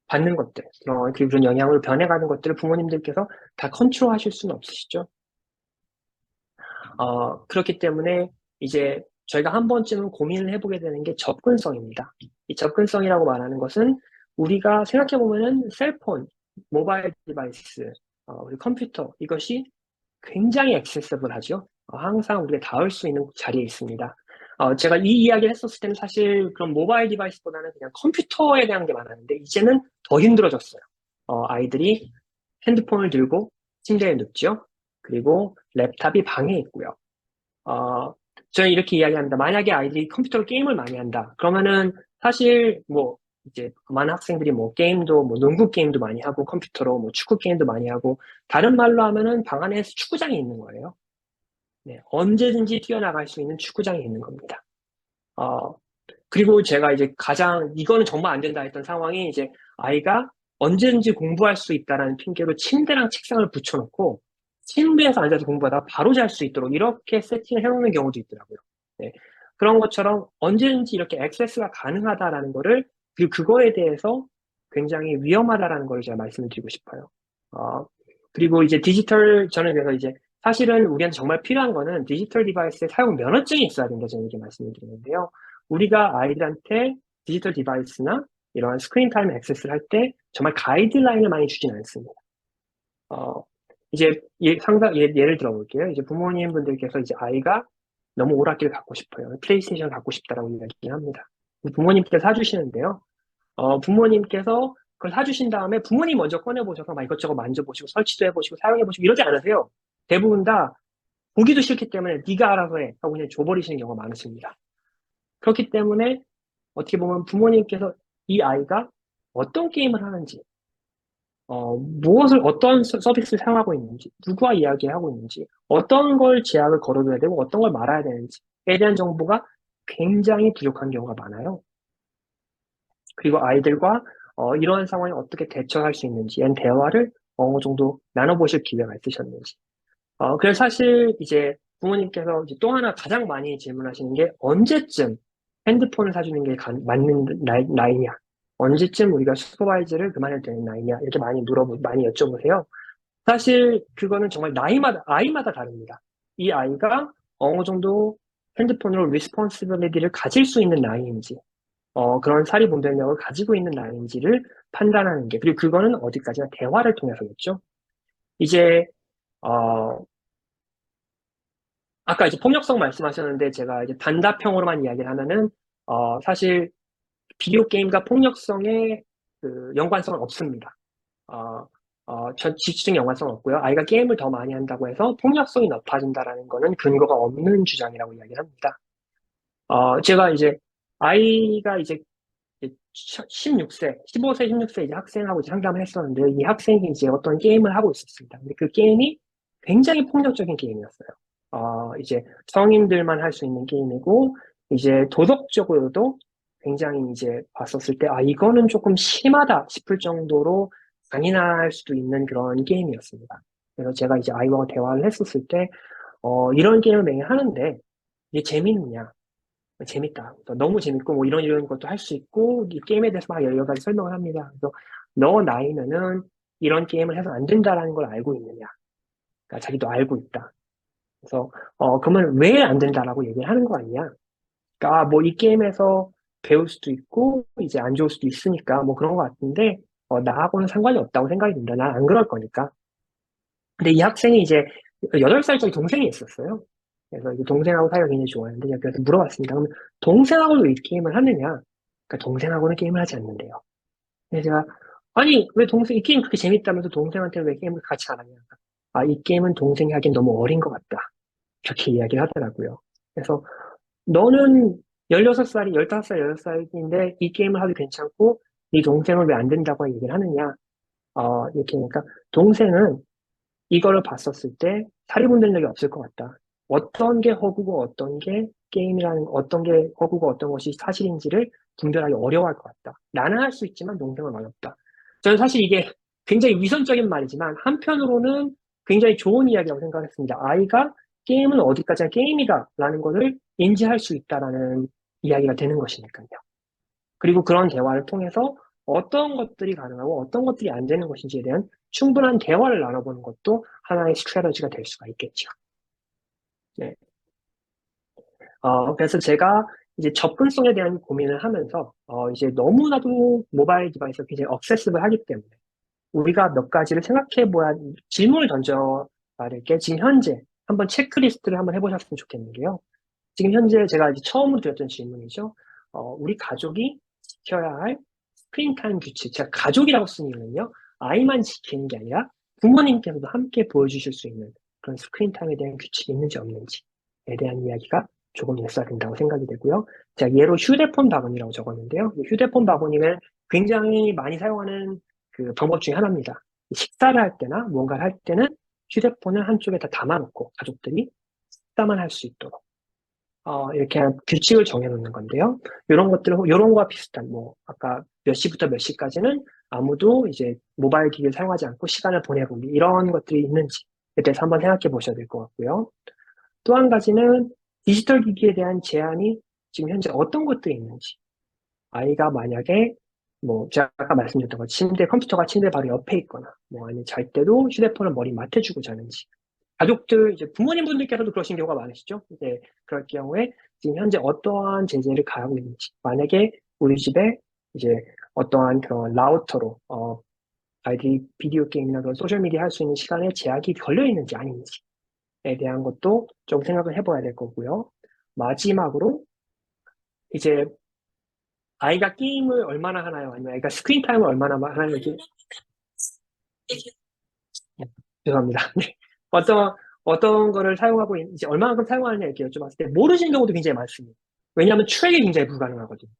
받는 것들 그런 영향으로 변해가는 것들을 부모님들께서 다 컨트롤하실 수는 없으시죠. 그렇기 때문에 이제 저희가 한 번쯤은 고민을 해보게 되는 게 접근성입니다. 이 접근성이라고 말하는 것은 우리가 생각해보면은 셀폰, 모바일 디바이스, 그리고 컴퓨터, 이것이 굉장히 액세서블하죠. 항상 우리가 닿을 수 있는 자리에 있습니다. 제가 이 이야기를 했었을 때는 사실 그런 모바일 디바이스보다는 그냥 컴퓨터에 대한 게 많았는데 이제는 더 힘들어졌어요. 아이들이 핸드폰을 들고 침대에 눕죠. 그리고 랩탑이 방에 있고요. 저는 이렇게 이야기합니다. 만약에 아이들이 컴퓨터로 게임을 많이 한다. 그러면은 사실 뭐 이제 많은 학생들이 뭐 게임도 뭐 농구 게임도 많이 하고 컴퓨터로 뭐 축구 게임도 많이 하고 다른 말로 하면은 방 안에 축구장이 있는 거예요. 네, 언제든지 뛰어나갈 수 있는 축구장이 있는 겁니다. 그리고 제가 이제 가장 이거는 정말 안 된다 했던 상황이 이제 아이가 언제든지 공부할 수 있다라는 핑계로 침대랑 책상을 붙여놓고 침대에서 앉아서 공부하다가 바로 잘 수 있도록 이렇게 세팅을 해놓는 경우도 있더라고요. 네. 그런 것처럼 언제든지 이렇게 액세스가 가능하다라는 거를 그리고 그거에 대해서 굉장히 위험하다라는 걸 제가 말씀을 드리고 싶어요. 그리고 이제 저는 그래서 이제 사실은 우리한테 정말 필요한 거는 디지털 디바이스의 사용 면허증이 있어야 된다 저는 이렇게 말씀을 드리는데요. 우리가 아이들한테 디지털 디바이스나 이러한 스크린 타임 액세스를 할 때 정말 가이드라인을 많이 주진 않습니다. 이제 예를 들어볼게요. 이제 부모님분들께서 이제 아이가 너무 오락기를 갖고 싶어요. 플레이스테이션 갖고 싶다라고 이야기를 합니다. 부모님께서 사주시는데요. 부모님께서 그걸 사주신 다음에 부모님 먼저 꺼내보셔서 막 이것저것 만져보시고 설치도 해보시고 사용해보시고 이러지 않으세요. 대부분 다 보기도 싫기 때문에 네가 알아서 해 하고 그냥 줘버리시는 경우가 많으십니다. 그렇기 때문에 어떻게 보면 부모님께서 이 아이가 어떤 게임을 하는지, 어떤 서비스를 사용하고 있는지, 누구와 이야기하고 있는지, 어떤 걸 제약을 걸어둬야 되고 어떤 걸 말아야 되는지에 대한 정보가 굉장히 부족한 경우가 많아요. 그리고 아이들과 이러한 상황에 어떻게 대처할 수 있는지에 대한 대화를 어느 정도 나눠보실 기회가 있으셨는지. 그래서 사실 이제 부모님께서 이제 또 하나 가장 많이 질문하시는 게 언제쯤 핸드폰을 사주는 게 맞는 나이냐? 언제쯤 우리가 슈퍼바이즈를 그만해도 되는 나이냐? 이렇게 많이 여쭤보세요. 사실 그거는 정말 아이마다 다릅니다. 이 아이가 어느 정도 핸드폰으로 리스폰시빌리티를 가질 수 있는 나이인지, 그런 사리분별력을 가지고 있는 나이인지를 판단하는 게, 그리고 그거는 어디까지나 대화를 통해서겠죠. 이제, 어, 아까 이제 폭력성 말씀하셨는데 제가 이제 단답형으로만 이야기를 하면은, 사실 비디오 게임과 폭력성의 그 연관성은 없습니다. 어, 직접적인 연관성은 없고요. 아이가 게임을 더 많이 한다고 해서 폭력성이 높아진다라는 거는 근거가 없는 주장이라고 이야기를 합니다. 제가 이제 아이가 이제 16세, 15세, 16세 이제 학생하고 이제 상담을 했었는데 이 학생이 이제 어떤 게임을 하고 있었습니다. 근데 그 게임이 굉장히 폭력적인 게임이었어요. 이제 성인들만 할 수 있는 게임이고 이제 도덕적으로도 굉장히 이제 봤었을 때 이거는 조금 심하다 싶을 정도로 잔인할 수도 있는 그런 게임이었습니다. 그래서 제가 이제 아이와 대화를 했었을 때 이런 게임을 매일 하는데 이게 재밌느냐? 재밌다. 너무 재밌고, 뭐, 이런 것도 할 수 있고, 이 게임에 대해서 막 여러 가지 설명을 합니다. 그래서, 너 나이면은 이런 게임을 해서 안 된다라는 걸 알고 있느냐. 그러니까 자기도 알고 있다. 그래서, 그러면 왜 안 된다라고 얘기를 하는 거 아니냐. 그러니까, 뭐, 이 게임에서 배울 수도 있고, 이제 안 좋을 수도 있으니까, 뭐 그런 것 같은데, 나하고는 상관이 없다고 생각이 든다. 난 안 그럴 거니까. 근데 이 학생이 이제 8살짜리 동생이 있었어요. 그래서 이제 동생하고 사이가 굉장히 좋아하는데, 제가 그래서 물어봤습니다. 그럼 동생하고도 이 게임을 하느냐? 그러니까 동생하고는 게임을 하지 않는데요. 그래서 제가, 아니, 왜 이 게임 그렇게 재밌다면서 동생한테 왜 게임을 같이 안 하냐? 이 게임은 동생이 하기엔 너무 어린 것 같다. 그렇게 이야기를 하더라고요. 그래서 너는 16살이, 15살, 16살인데 이 게임을 하도 괜찮고, 네 동생은 왜 안 된다고 얘기를 하느냐? 이렇게, 그러니까 동생은 이거를 봤었을 때 사리분별력이 없을 것 같다. 어떤 게 허구고 어떤 게 허구고 어떤 것이 사실인지를 분별하기 어려워할 것 같다. 나는 할 수 있지만 동생은 어렵다. 저는 사실 이게 굉장히 위선적인 말이지만 한편으로는 굉장히 좋은 이야기라고 생각했습니다. 아이가 게임은 어디까지나 게임이다라는 것을 인지할 수 있다라는 이야기가 되는 것이니까요. 그리고 그런 대화를 통해서 어떤 것들이 가능하고 어떤 것들이 안 되는 것인지에 대한 충분한 대화를 나눠보는 것도 하나의 스트래터지가 될 수가 있겠죠. 네. 그래서 제가 이제 접근성에 대한 고민을 하면서, 이제 너무나도 모바일 디바이스가 굉장히 억세스블 하기 때문에 우리가 몇 가지를 질문을 던져봐야 될 게 지금 현재 한번 체크리스트를 한번 해보셨으면 좋겠는 게요. 지금 현재 제가 이제 처음으로 드렸던 질문이죠. 우리 가족이 지켜야 할 스크린 타임 규칙. 제가 가족이라고 쓴 이유는요. 아이만 지키는 게 아니라 부모님께서도 함께 보여주실 수 있는 그런 스크린 타임에 대한 규칙이 있는지 없는지에 대한 이야기가 조금 있어야 된다고 생각이 되고요. 제가 예로 휴대폰 바구니라고 적었는데요. 이 휴대폰 바구니는 굉장히 많이 사용하는 그 방법 중에 하나입니다. 식사를 할 때나 뭔가를 할 때는 휴대폰을 한쪽에 다 담아놓고 가족들이 식사만 할 수 있도록 이렇게 규칙을 정해놓는 건데요. 이런 거와 비슷한, 뭐, 아까 몇 시부터 몇 시까지는 아무도 이제 모바일 기기를 사용하지 않고 시간을 보내보기, 이런 것들이 있는지에 대해서 한번 생각해 보셔야 될 것 같고요. 또 한 가지는 디지털 기기에 대한 제한이 지금 현재 어떤 것들이 있는지. 아이가 만약에, 뭐, 제가 아까 말씀드렸던 것, 컴퓨터가 침대 바로 옆에 있거나, 뭐, 아니면 잘 때도 휴대폰을 머리 맡에 주고 자는지. 가족들, 이제 부모님분들께서도 그러신 경우가 많으시죠? 이제 그럴 경우에 지금 현재 어떠한 제재를 가하고 있는지. 만약에 우리 집에 이제 어떠한 그런 라우터로, 아이들이 비디오 게임이나 그런 소셜미디어 할 수 있는 시간에 제약이 걸려 있는지 아닌지에 대한 것도 좀 생각을 해봐야 될 거고요. 마지막으로, 이제 아이가 게임을 얼마나 하나요? 아니면 아이가 스크린 타임을 얼마나 하나요? 죄송합니다. 네. 어떤 거를 사용하고 이제 얼마만큼 사용하느냐 이렇게 여쭤봤을 때 모르시는 경우도 굉장히 많습니다. 왜냐하면 트랙이 굉장히 불가능하거든요.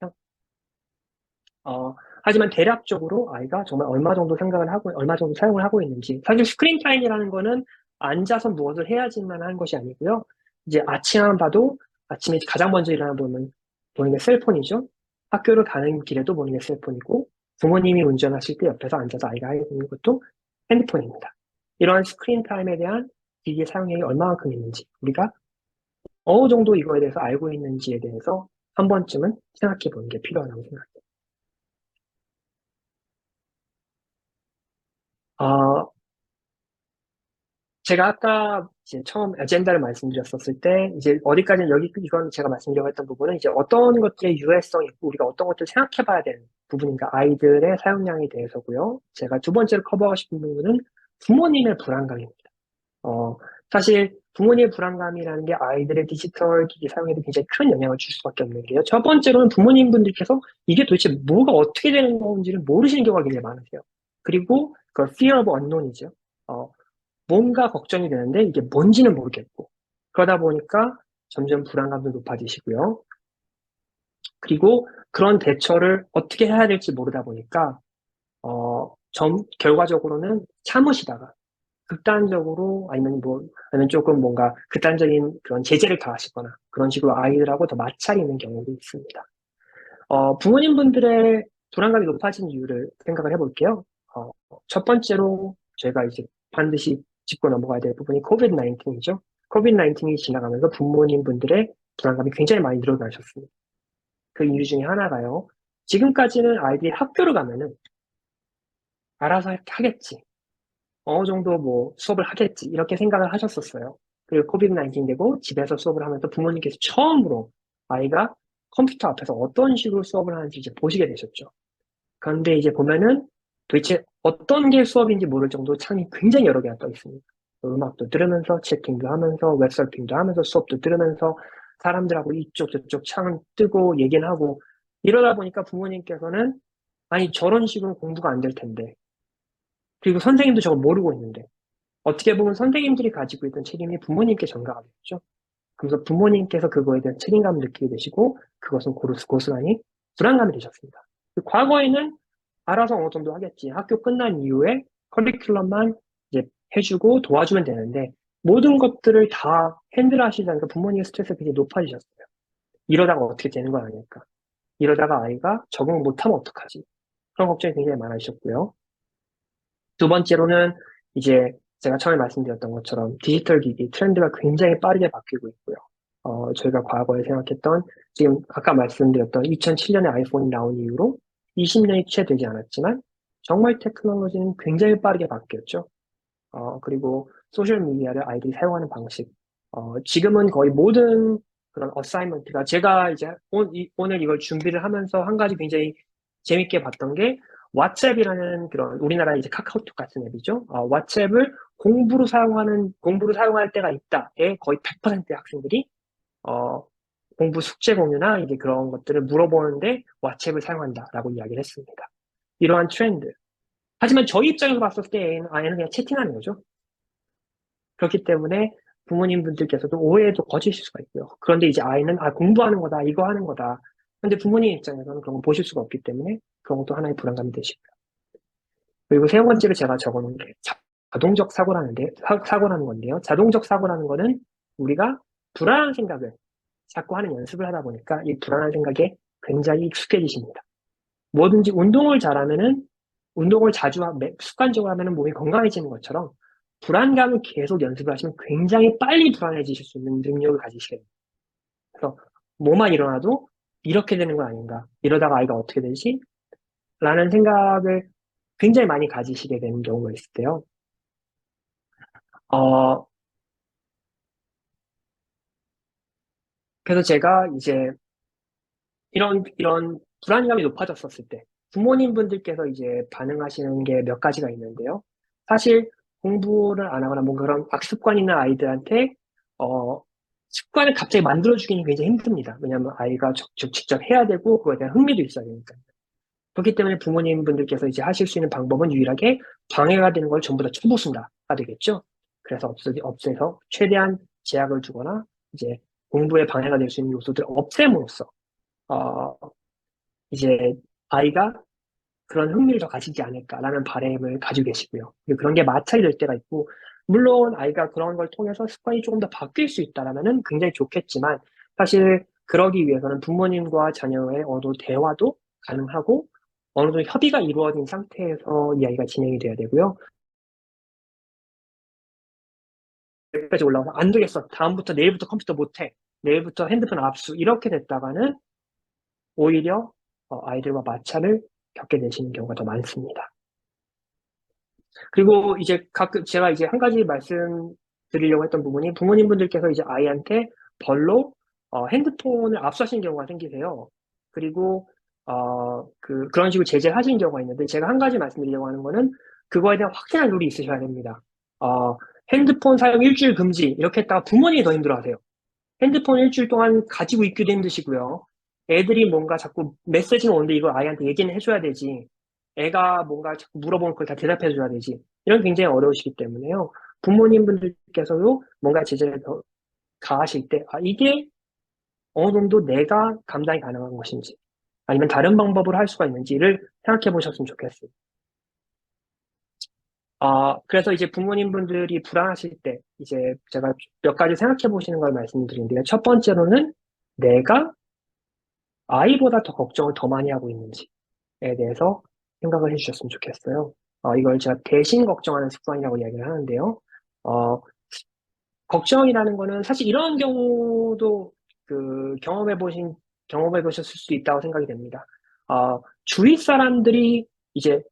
하지만 대략적으로 아이가 정말 얼마 정도 생각을 하고, 얼마 정도 사용을 하고 있는지. 사실 스크린 타임이라는 거는 앉아서 무엇을 해야지만 하는 것이 아니고요. 이제 아침만 봐도 아침에 가장 먼저 일어나 보는 게 셀폰이죠. 학교를 가는 길에도 보는 게 셀폰이고, 부모님이 운전하실 때 옆에서 앉아서 아이가 하고 있는 것도 핸드폰입니다. 이러한 스크린 타임에 대한 기기 사용량이 얼마만큼 있는지, 우리가 어느 정도 이거에 대해서 알고 있는지에 대해서 한 번쯤은 생각해 보는 게 필요하다고 생각합니다. 제가 아까 이제 처음 아젠다를 말씀드렸었을 때, 이제 어디까지 이건 제가 말씀드리려고 했던 부분은 이제 어떤 것들의 유해성이 있고 우리가 어떤 것들을 생각해 봐야 되는 부분인가, 아이들의 사용량에 대해서고요. 제가 두 번째로 커버하고 싶은 부분은 부모님의 불안감입니다. 사실 부모님의 불안감이라는 게 아이들의 디지털 기기 사용에도 굉장히 큰 영향을 줄 수밖에 없는 게요. 첫 번째로는 부모님분들께서 이게 도대체 뭐가 어떻게 되는 건지를 모르시는 경우가 굉장히 많으세요. 그리고 그 fear of unknown이죠. 뭔가 걱정이 되는데 이게 뭔지는 모르겠고, 그러다 보니까 점점 불안감도 높아지시고요. 그리고 그런 대처를 어떻게 해야 될지 모르다 보니까 결과적으로는 참으시다가 극단적으로, 아니면 조금 뭔가 극단적인 그런 제재를 가하시거나 그런 식으로 아이들하고 더 마찰이 있는 경우도 있습니다. 부모님분들의 불안감이 높아진 이유를 생각을 해볼게요. 첫 번째로 저희가 이제 반드시 짚고 넘어가야 될 부분이 코비드-19이죠. 코비드-19이 지나가면서 부모님분들의 불안감이 굉장히 많이 늘어나셨습니다. 그 이유 중에 하나가요. 지금까지는 아이들이 학교를 가면은 알아서 하겠지. 어느 정도 뭐 수업을 하겠지. 이렇게 생각을 하셨었어요. 그리고 코비드-19 되고 집에서 수업을 하면서 부모님께서 처음으로 아이가 컴퓨터 앞에서 어떤 식으로 수업을 하는지 이제 보시게 되셨죠. 그런데 이제 보면은 도대체 어떤 게 수업인지 모를 정도로 창이 굉장히 여러 개가 떠 있습니다. 음악도 들으면서 채팅도 하면서 웹서핑도 하면서 수업도 들으면서 사람들하고 이쪽 저쪽 창을 뜨고 얘기는 하고, 이러다 보니까 부모님께서는 아니 저런 식으로 공부가 안 될 텐데, 그리고 선생님도 저걸 모르고 있는데, 어떻게 보면 선생님들이 가지고 있던 책임이 부모님께 전가가 됐죠. 그래서 부모님께서 그거에 대한 책임감을 느끼게 되시고 그것은 고스란히 불안감이 되셨습니다. 과거에는 알아서 어느 정도 하겠지. 학교 끝난 이후에 커리큘럼만 이제 해주고 도와주면 되는데, 모든 것들을 다 핸들하시다니까 부모님의 스트레스가 굉장히 높아지셨어요. 이러다가 어떻게 되는 건 아닐까. 이러다가 아이가 적응 못하면 어떡하지. 그런 걱정이 굉장히 많으셨고요. 두 번째로는 이제 제가 처음에 말씀드렸던 것처럼 디지털 기기 트렌드가 굉장히 빠르게 바뀌고 있고요. 저희가 과거에 생각했던, 지금 아까 말씀드렸던 2007년에 아이폰이 나온 이후로 20년이 채 되지 않았지만 정말 테크놀로지는 굉장히 빠르게 바뀌었죠. 그리고 소셜미디어를 아이들이 사용하는 방식. 지금은 거의 모든 그런 어사이먼트가, 제가 이제 오늘 이걸 준비를 하면서 한 가지 굉장히 재밌게 봤던 게, 왓츠앱이라는 그런 우리나라 이제 카카오톡 같은 앱이죠. 왓츠앱을 공부로 사용할 때가 있다에 거의 100%의 학생들이 공부 숙제 공유나 이제 그런 것들을 물어보는데 왓츠앱을 사용한다라고 이야기를 했습니다. 이러한 트렌드. 하지만 저희 입장에서 봤을 때 아이는 그냥 채팅하는 거죠. 그렇기 때문에 부모님분들께서도 오해도 거치실 수가 있고요. 그런데 이제 아이는 공부하는 거다, 이거 하는 거다. 근데 부모님 입장에서는 그런 거 보실 수가 없기 때문에 그런 것도 하나의 불안감이 되시고요. 그리고 세 번째로 제가 적어놓은 게 자동적 사고라는 건데요. 자동적 사고라는 거는 우리가 불안한 생각을 자꾸 하는 연습을 하다 보니까 이 불안한 생각에 굉장히 익숙해지십니다. 뭐든지 운동을 자주 습관적으로 하면 몸이 건강해지는 것처럼, 불안감을 계속 연습을 하시면 굉장히 빨리 불안해지실 수 있는 능력을 가지시게 됩니다. 그래서 뭐만 일어나도 이렇게 되는 건 아닌가, 이러다가 아이가 어떻게 되지? 라는 생각을 굉장히 많이 가지시게 되는 경우가 있을 때요. 그래서 제가 이제 이런 불안감이 높아졌었을 때 부모님분들께서 이제 반응하시는 게 몇 가지가 있는데요. 사실 공부를 안 하거나 뭔가 그런 악습관이 있는 아이들한테 습관을 갑자기 만들어주기는 굉장히 힘듭니다. 왜냐하면 아이가 직접 해야 되고 그거에 대한 흥미도 있어야 되니까요. 그렇기 때문에 부모님분들께서 이제 하실 수 있는 방법은 유일하게 방해가 되는 걸 전부 다 쳐부순다가 되겠죠. 그래서 없애서 최대한 제약을 주거나 이제 공부에 방해가 될 수 있는 요소들을 없앰으로써 이제 아이가 그런 흥미를 더 가지지 않을까라는 바람을 가지고 계시고요. 그리고 그런 게 마찰이 될 때가 있고, 물론 아이가 그런 걸 통해서 습관이 조금 더 바뀔 수 있다라면은 굉장히 좋겠지만, 사실 그러기 위해서는 부모님과 자녀의 어느 정도 대화도 가능하고, 어느 정도 협의가 이루어진 상태에서 이야기가 진행이 돼야 되고요. 여기까지 올라와서 안 되겠어. 다음부터 내일부터 컴퓨터 못해. 내일부터 핸드폰 압수. 이렇게 됐다가는 오히려 아이들과 마찰을 겪게 되시는 경우가 더 많습니다. 그리고 이제 가끔 제가 이제 한 가지 말씀드리려고 했던 부분이 부모님분들께서 이제 아이한테 벌로 핸드폰을 압수하시는 경우가 생기세요. 그리고 그런 식으로 제재를 하시는 경우가 있는데 제가 한 가지 말씀드리려고 하는 거는 그거에 대한 확실한 룰이 있으셔야 됩니다. 핸드폰 사용 일주일 금지 이렇게 했다가 부모님이 더 힘들어하세요. 핸드폰 일주일 동안 가지고 있기도 힘드시고요. 애들이 뭔가 자꾸 메시지는 오는데 이걸 아이한테 얘기는 해줘야 되지. 애가 뭔가 자꾸 물어보는 걸 다 대답해줘야 되지. 이런 굉장히 어려우시기 때문에요. 부모님분들께서도 뭔가 제재를 더 가하실 때, 이게 어느 정도 내가 감당이 가능한 것인지, 아니면 다른 방법으로 할 수가 있는지를 생각해 보셨으면 좋겠어요. 그래서 이제 부모님분들이 불안하실 때, 이제 제가 몇 가지 생각해 보시는 걸 말씀드리는데요. 첫 번째로는 내가 아이보다 더 걱정을 더 많이 하고 있는지에 대해서 생각을 해주셨으면 좋겠어요. 이걸 제가 대신 걱정하는 습관이라고 이야기를 하는데요. 어, 걱정이라는 거는 사실 이런 경우도 경험해 보셨을 수 있다고 생각이 됩니다. 주위 사람들이 이제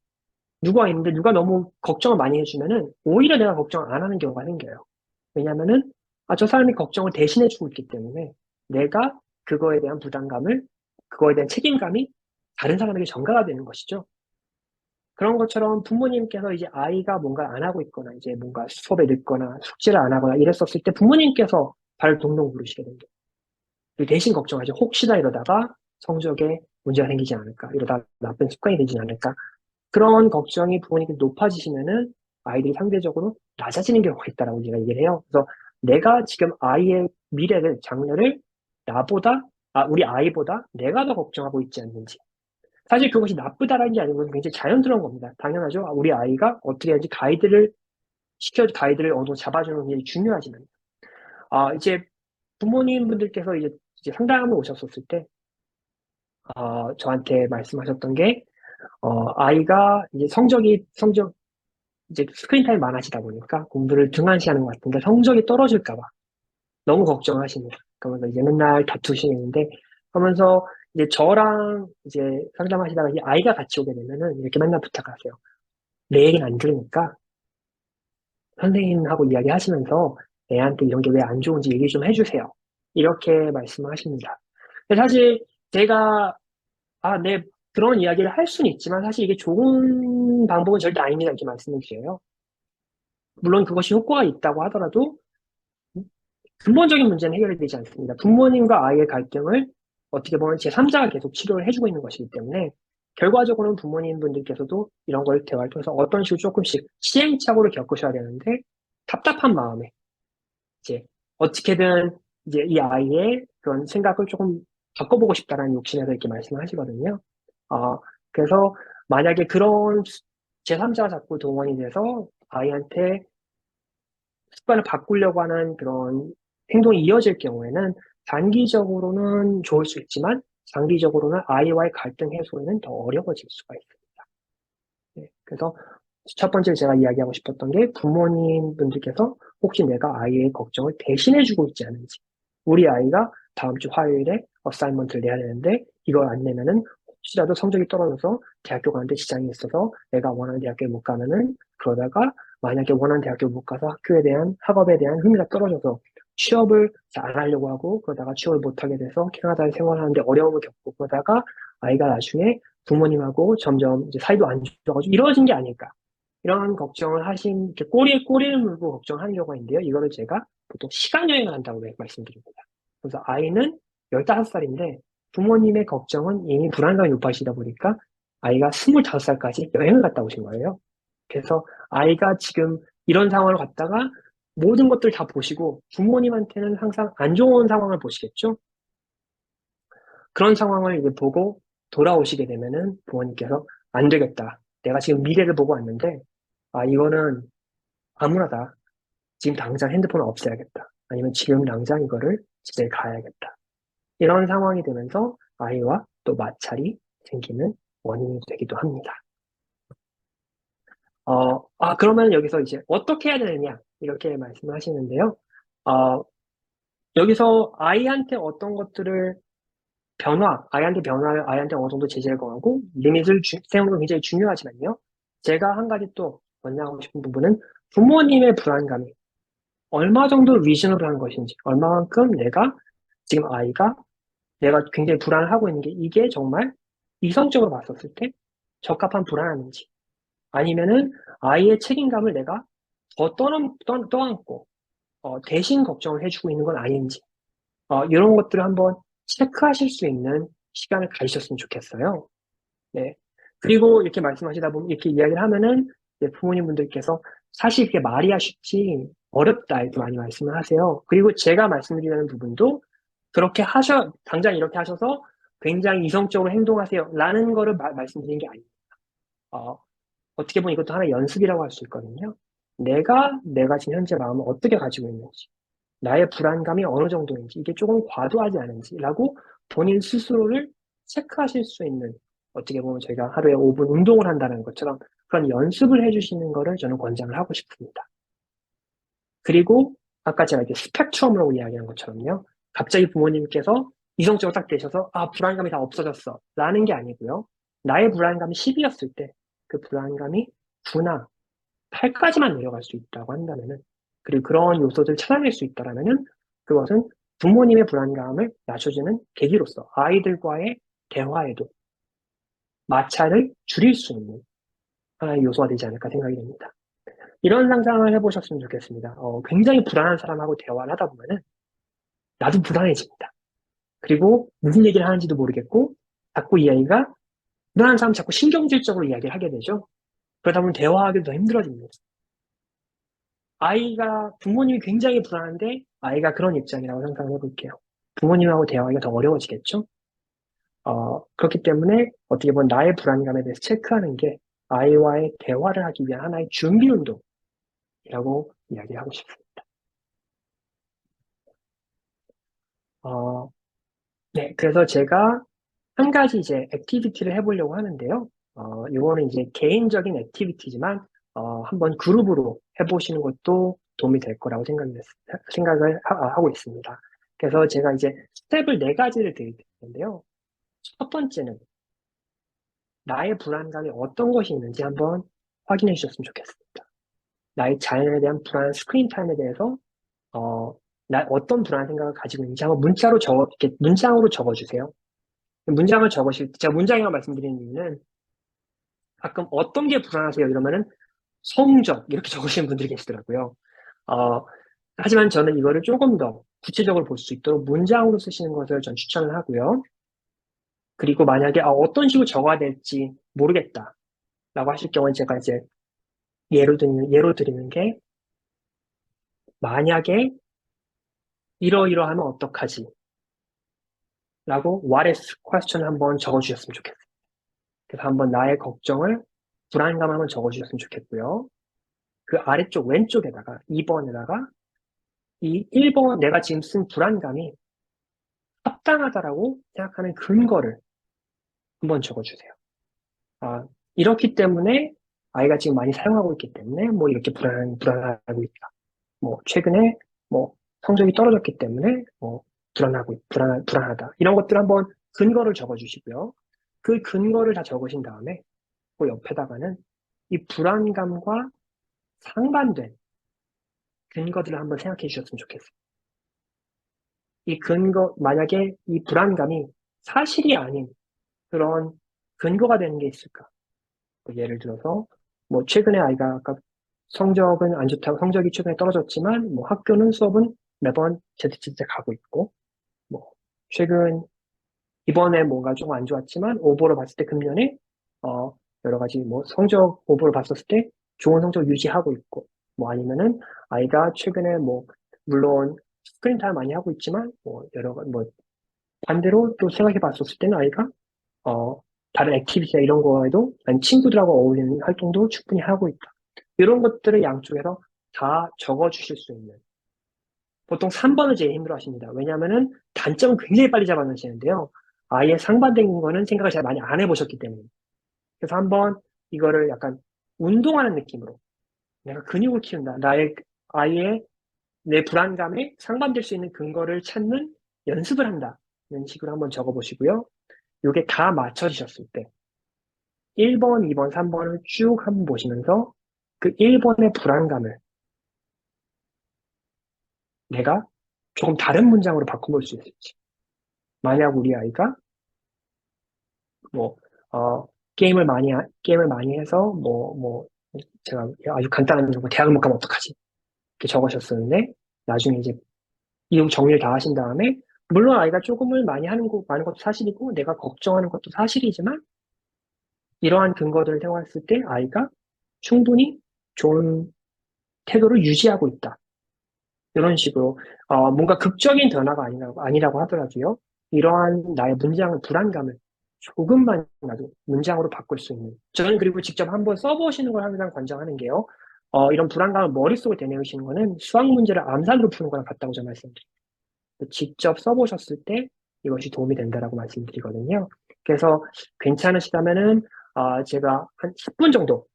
누가 있는데 누가 너무 걱정을 많이 해주면은 오히려 내가 걱정을 안 하는 경우가 생겨요. 왜냐면은, 저 사람이 걱정을 대신해주고 있기 때문에 내가 그거에 대한 부담감을, 그거에 대한 책임감이 다른 사람에게 전가가 되는 것이죠. 그런 것처럼 부모님께서 이제 아이가 뭔가 안 하고 있거나 이제 뭔가 수업에 늦거나 숙제를 안 하거나 이랬었을 때 부모님께서 발을 동동 구르시게 됩니다. 대신 걱정하죠. 혹시나 이러다가 성적에 문제가 생기지 않을까, 이러다 나쁜 습관이 되지 않을까. 그런 걱정이 부모님께 높아지시면은 아이들이 상대적으로 낮아지는 경우가 있다라고 제가 얘기를 해요. 그래서 내가 지금 아이의 미래를, 장래를 우리 아이보다 내가 더 걱정하고 있지 않는지. 사실 그것이 나쁘다라는 게 아니고 굉장히 자연스러운 겁니다. 당연하죠. 우리 아이가 어떻게 해야지 가이드를 어느 정도 잡아주는 게 중요하지만, 이제 부모님분들께서 이제 상담을 오셨었을 때, 저한테 말씀하셨던 게, 아이가 이제 이제 스크린 타임 많아지다 보니까 공부를 등한시하는 것 같은데 성적이 떨어질까 봐 너무 걱정하십니다. 그러면서 이제 맨날 다투시는데, 그러면서 이제 저랑 이제 상담하시다가 이제 아이가 같이 오게 되면은 이렇게 맨날 부탁하세요. 내 얘기는 안 들으니까 선생님하고 이야기하시면서 애한테 이런 게 왜 안 좋은지 얘기 좀 해주세요. 이렇게 말씀을 하십니다. 근데 사실 제가 네, 그런 이야기를 할 수는 있지만 사실 이게 좋은 방법은 절대 아닙니다. 이렇게 말씀을 드려요. 물론 그것이 효과가 있다고 하더라도 근본적인 문제는 해결이 되지 않습니다. 부모님과 아이의 갈등을 어떻게 보면 제3자가 계속 치료를 해주고 있는 것이기 때문에 결과적으로는 부모님분들께서도 이런 걸 대화를 통해서 어떤 식으로 조금씩 시행착오를 겪으셔야 되는데 답답한 마음에 이제 어떻게든 이제 이 아이의 그런 생각을 조금 바꿔보고 싶다라는 욕심에서 이렇게 말씀을 하시거든요. 그래서 만약에 그런 제3자가 자꾸 동원이 돼서 아이한테 습관을 바꾸려고 하는 그런 행동이 이어질 경우에는 단기적으로는 좋을 수 있지만 장기적으로는 아이와의 갈등 해소에는 더 어려워질 수가 있습니다. 네, 그래서 첫 번째 제가 이야기하고 싶었던 게 부모님분들께서 혹시 내가 아이의 걱정을 대신해주고 있지 않은지, 우리 아이가 다음 주 화요일에 어사이먼트를 내야 되는데 이걸 안 내면은 혹시라도 성적이 떨어져서 대학교 가는데 지장이 있어서 내가 원하는 대학교에 못 가면은, 그러다가 만약에 원하는 대학교에 못 가서 학업에 대한 흥미가 떨어져서 취업을 안 하려고 하고 그러다가 취업을 못 하게 돼서 캐나다에 생활하는데 어려움을 겪고 그러다가 아이가 나중에 부모님하고 점점 이제 사이도 안 좋아가지고 이루어진 게 아닐까. 이런 걱정을 이렇게 꼬리에 꼬리를 물고 걱정하는 경우가 있는데요. 이거를 제가 보통 시간여행을 한다고 말씀드립니다. 그래서 아이는 15살인데 부모님의 걱정은 이미 불안감이 높아지다 보니까 아이가 25살까지 여행을 갔다 오신 거예요. 그래서 아이가 지금 이런 상황을 갔다가 모든 것들 다 보시고 부모님한테는 항상 안 좋은 상황을 보시겠죠? 그런 상황을 이제 보고 돌아오시게 되면은 부모님께서 안 되겠다. 내가 지금 미래를 보고 왔는데, 이거는 암울하다. 지금 당장 핸드폰을 없애야겠다. 아니면 지금 당장 이거를 집에 가야겠다. 이런 상황이 되면서 아이와 또 마찰이 생기는 원인이 되기도 합니다. 그러면 여기서 이제 어떻게 해야 되느냐, 이렇게 말씀을 하시는데요. 여기서 아이한테 어떤 것들을 아이한테 어느 정도 제재를 거하고 리밋을 세우는 건 굉장히 중요하지만요. 제가 한 가지 또 권장하고 싶은 부분은 부모님의 불안감이 얼마 정도 리즈너블한 것인지, 얼마만큼 지금 아이가 내가 굉장히 불안을 하고 있는 게 이게 정말 이성적으로 봤었을 때 적합한 불안함인지, 아니면은 아이의 책임감을 내가 더 떠안고 대신 걱정을 해주고 있는 건 아닌지, 이런 것들을 한번 체크하실 수 있는 시간을 가지셨으면 좋겠어요. 네. 그리고 이렇게 말씀하시다 보면, 이렇게 이야기를 하면은 이제 부모님분들께서 사실 그게 말이야 쉽지 어렵다 이렇게 많이 말씀을 하세요. 그리고 제가 말씀드리는 부분도 당장 이렇게 하셔서 굉장히 이성적으로 행동하세요 라는 거를 말씀드리는 게 아닙니다. 어떻게 보면 이것도 하나의 연습이라고 할 수 있거든요. 내가 지금 현재 마음을 어떻게 가지고 있는지, 나의 불안감이 어느 정도인지, 이게 조금 과도하지 않은지라고 본인 스스로를 체크하실 수 있는, 어떻게 보면 저희가 하루에 5분 운동을 한다는 것처럼 그런 연습을 해주시는 거를 저는 권장을 하고 싶습니다. 그리고 아까 제가 이렇게 스펙트럼으로 이야기한 것처럼요. 갑자기 부모님께서 이성적으로 딱 되셔서 불안감이 다 없어졌어 라는 게 아니고요. 나의 불안감이 10이었을 때 그 불안감이 9나 8까지만 내려갈 수 있다고 한다면은, 그리고 그런 요소들을 찾아낼 수 있다라면은 그것은 부모님의 불안감을 낮춰주는 계기로서 아이들과의 대화에도 마찰을 줄일 수 있는 하나의 요소가 되지 않을까 생각이 됩니다. 이런 상상을 해보셨으면 좋겠습니다. 굉장히 불안한 사람하고 대화를 하다 보면은 나도 불안해집니다. 그리고 무슨 얘기를 하는지도 모르겠고 자꾸 이 아이가 불안한 사람 자꾸 신경질적으로 이야기를 하게 되죠. 그러다 보면 대화하기도 더 힘들어집니다. 부모님이 굉장히 불안한데 아이가 그런 입장이라고 상상을 해볼게요. 부모님하고 대화하기가 더 어려워지겠죠? 그렇기 때문에 어떻게 보면 나의 불안감에 대해서 체크하는 게 아이와의 대화를 하기 위한 하나의 준비 운동이라고 이야기하고 싶습니다. 네, 그래서 제가 한 가지 이제 액티비티를 해보려고 하는데요. 이거는 이제 개인적인 액티비티지만, 한번 그룹으로 해보시는 것도 도움이 될 거라고 생각을 하고 있습니다. 그래서 제가 이제 스텝을 4가지를 드릴 텐데요. 첫 번째는 나의 불안감이 어떤 것이 있는지 한번 확인해 주셨으면 좋겠습니다. 나의 자연에 대한 불안, 스크린 타임에 대해서, 어떤 불안 생각을 가지고 있는지 한번 이렇게 문장으로 적어주세요. 문장을 적으실 때, 제가 문장이라고 말씀드리는 이유는 가끔 어떤 게 불안하세요? 이러면은 성적, 이렇게 적으시는 분들이 계시더라고요. 하지만 저는 이거를 조금 더 구체적으로 볼 수 있도록 문장으로 쓰시는 것을 전 추천을 하고요. 그리고 만약에 어떤 식으로 적어야 될지 모르겠다 라고 하실 경우는 제가 이제 예로 드리는 게, 만약에 이러이러하면 어떡하지? 라고 what if question을 한번 적어주셨으면 좋겠어요. 그래서 한번 나의 걱정을, 불안감 한번 적어주셨으면 좋겠고요. 그 아래쪽 왼쪽에다가 2번에다가 이 1번 내가 지금 쓴 불안감이 합당하다라고 생각하는 근거를 한번 적어주세요. 이렇기 때문에 아이가 지금 많이 사용하고 있기 때문에 뭐 이렇게 불안하고 있다. 뭐 최근에 뭐 성적이 떨어졌기 때문에 뭐 불안하다. 이런 것들 한번 근거를 적어주시고요. 그 근거를 다 적으신 다음에 그 옆에다가는 이 불안감과 상반된 근거들을 한번 생각해 주셨으면 좋겠어요. 만약에 이 불안감이 사실이 아닌 그런 근거가 되는 게 있을까? 예를 들어서, 뭐, 최근에 아이가 아까 성적은 안 좋다고, 성적이 최근에 떨어졌지만, 뭐, 수업은 매번 제때제때 가고 있고, 뭐, 이번에 뭔가 좀 안 좋았지만, 오버로 봤을 때 금년에, 여러 가지, 뭐, 성적 오버로 봤었을 때 좋은 성적 유지하고 있고, 뭐, 아니면은, 아이가 최근에 뭐, 물론, 스크린 타임 많이 하고 있지만, 뭐, 반대로 또 생각해 봤었을 때는 아이가 다른 액티비티나 이런 거에도 아니면 친구들하고 어울리는 활동도 충분히 하고 있다. 이런 것들을 양쪽에서 다 적어주실 수 있는. 보통 3번을 제일 힘들어 하십니다. 왜냐하면은 단점은 굉장히 빨리 잡아내시는데요. 아예 상반된 거는 생각을 잘 많이 안 해보셨기 때문에. 그래서 한번 이거를 약간 운동하는 느낌으로 내가 근육을 키운다. 아예 내 불안감에 상반될 수 있는 근거를 찾는 연습을 한다. 이런 식으로 한번 적어보시고요. 이게 다 맞춰지셨을 때 1번, 2번, 3번을 쭉 한번 보시면서 그 1번의 불안감을 내가 조금 다른 문장으로 바꿔볼 수 있을지. 만약 우리 아이가 뭐 게임을 많이 해서 제가 아주 간단한 뭐 대학을 못 가면 어떡하지? 이렇게 적으셨었는데 나중에 이제 이후 정리를 다 하신 다음에 물론 아이가 조금을 많은 것도 사실이고 내가 걱정하는 것도 사실이지만 이러한 근거들을 사용했을 때 아이가 충분히 좋은 태도를 유지하고 있다. 이런 식으로 뭔가 극적인 변화가 아니라고 하더라도요. 이러한 나의 불안감을 조금만이라도 문장으로 바꿀 수 있는. 저는 그리고 직접 한번 써보시는 걸 항상 권장하는 게요. 이런 불안감을 머릿속에 되뇌으시는 거는 수학 문제를 암산으로 푸는 거랑 같다고 저는 말씀드립니다. 직접 써보셨을 때 이것이 도움이 된다라고 말씀드리거든요. 그래서 괜찮으시다면은 제가 한 10분 정도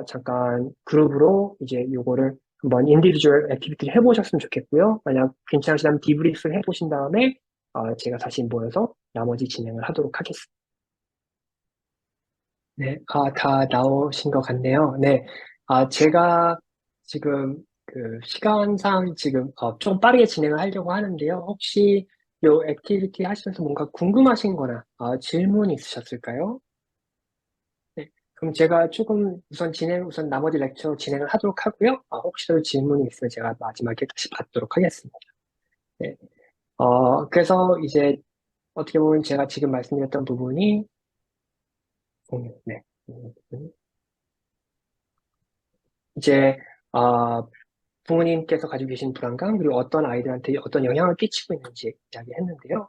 잠깐 그룹으로 이제 요거를 한번 인디비주얼 액티비티를 해보셨으면 좋겠고요. 만약 괜찮으시다면 디브리프를 해보신 다음에 제가 다시 모여서 나머지 진행을 하도록 하겠습니다. 네, 다 나오신 것 같네요. 네, 제가 지금 그 시간상 지금 좀 빠르게 진행을 하려고 하는데요. 혹시 요 액티비티 하시면서 뭔가 궁금하신 거나 질문이 있으셨을까요? 네, 그럼 제가 조금 우선 나머지 렉처 진행을 하도록 하고요. 혹시라도 질문이 있으면 제가 마지막에 다시 받도록 하겠습니다. 네, 그래서 이제 어떻게 보면 제가 지금 말씀드렸던 부분이 네. 이제 부모님께서 가지고 계신 불안감, 그리고 어떤 아이들한테 어떤 영향을 끼치고 있는지 이야기했는데요.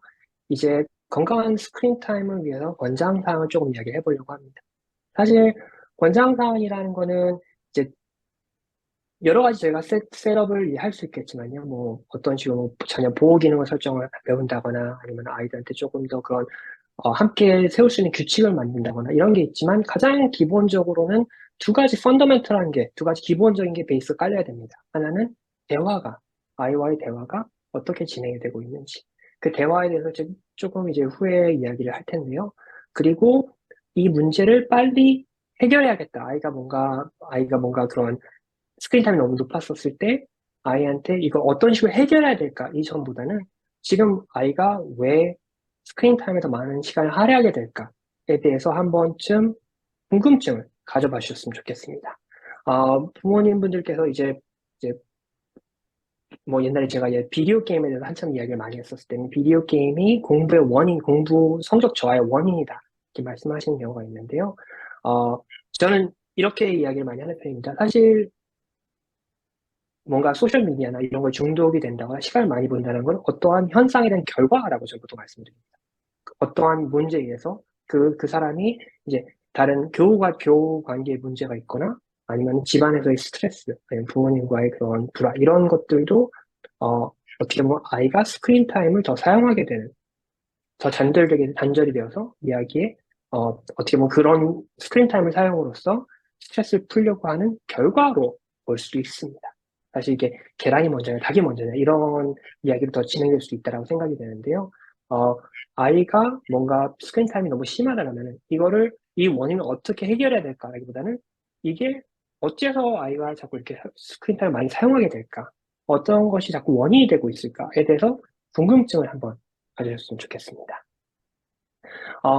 이제 건강한 스크린 타임을 위해서 권장사항을 조금 이야기해 보려고 합니다. 사실 권장사항이라는 거는 이제 여러 가지 저희가 셋업을 할 수 있겠지만요. 뭐 어떤 식으로 전혀 보호 기능을 설정을 배운다거나 아니면 아이들한테 조금 더 그런 함께 세울 수 있는 규칙을 만든다거나 이런 게 있지만 가장 기본적으로는 두 가지 기본적인 게 베이스 깔려야 됩니다. 하나는 아이와의 대화가 어떻게 진행이 되고 있는지. 그 대화에 대해서 조금 이제 후에 이야기를 할 텐데요. 그리고 이 문제를 빨리 해결해야겠다. 아이가 뭔가 그런 스크린 타임이 너무 높았었을 때 아이한테 이걸 어떤 식으로 해결해야 될까? 이 점보다는 지금 아이가 왜 스크린 타임에 더 많은 시간을 할애하게 될까에 대해서 한 번쯤 궁금증을 가져봐 주셨으면 좋겠습니다. 부모님분들께서 이제 뭐 옛날에 제가 비디오 게임에 대해서 한참 이야기를 많이 했었을 때는 비디오 게임이 공부 성적 저하의 원인이다 이렇게 말씀하시는 경우가 있는데요. 저는 이렇게 이야기를 많이 하는 편입니다. 사실 뭔가 소셜미디어나 이런 걸 중독이 된다거나 시간을 많이 본다는 건 어떠한 현상에 대한 결과라고 저는 보통 말씀드립니다. 어떠한 문제에 의해서 그 사람이 이제 다른 교우 관계에 문제가 있거나 아니면 집안에서의 스트레스, 아니면 부모님과의 그런 불화, 이런 것들도, 어떻게 보면 아이가 스크린 타임을 더 사용하게 되는, 더 단절이 되어서 이야기에, 어떻게 보면 그런 스크린 타임을 사용으로써 스트레스를 풀려고 하는 결과로 볼 수도 있습니다. 사실 이게 계란이 먼저냐, 닭이 먼저냐, 이런 이야기로 더 진행될 수도 있다고 생각이 되는데요. 아이가 뭔가 스크린 타임이 너무 심하다면 이 원인을 어떻게 해결해야 될까라기보다는 이게 어째서 아이가 자꾸 이렇게 스크린 타임을 많이 사용하게 될까? 어떤 것이 자꾸 원인이 되고 있을까에 대해서 궁금증을 한번 가지셨으면 좋겠습니다.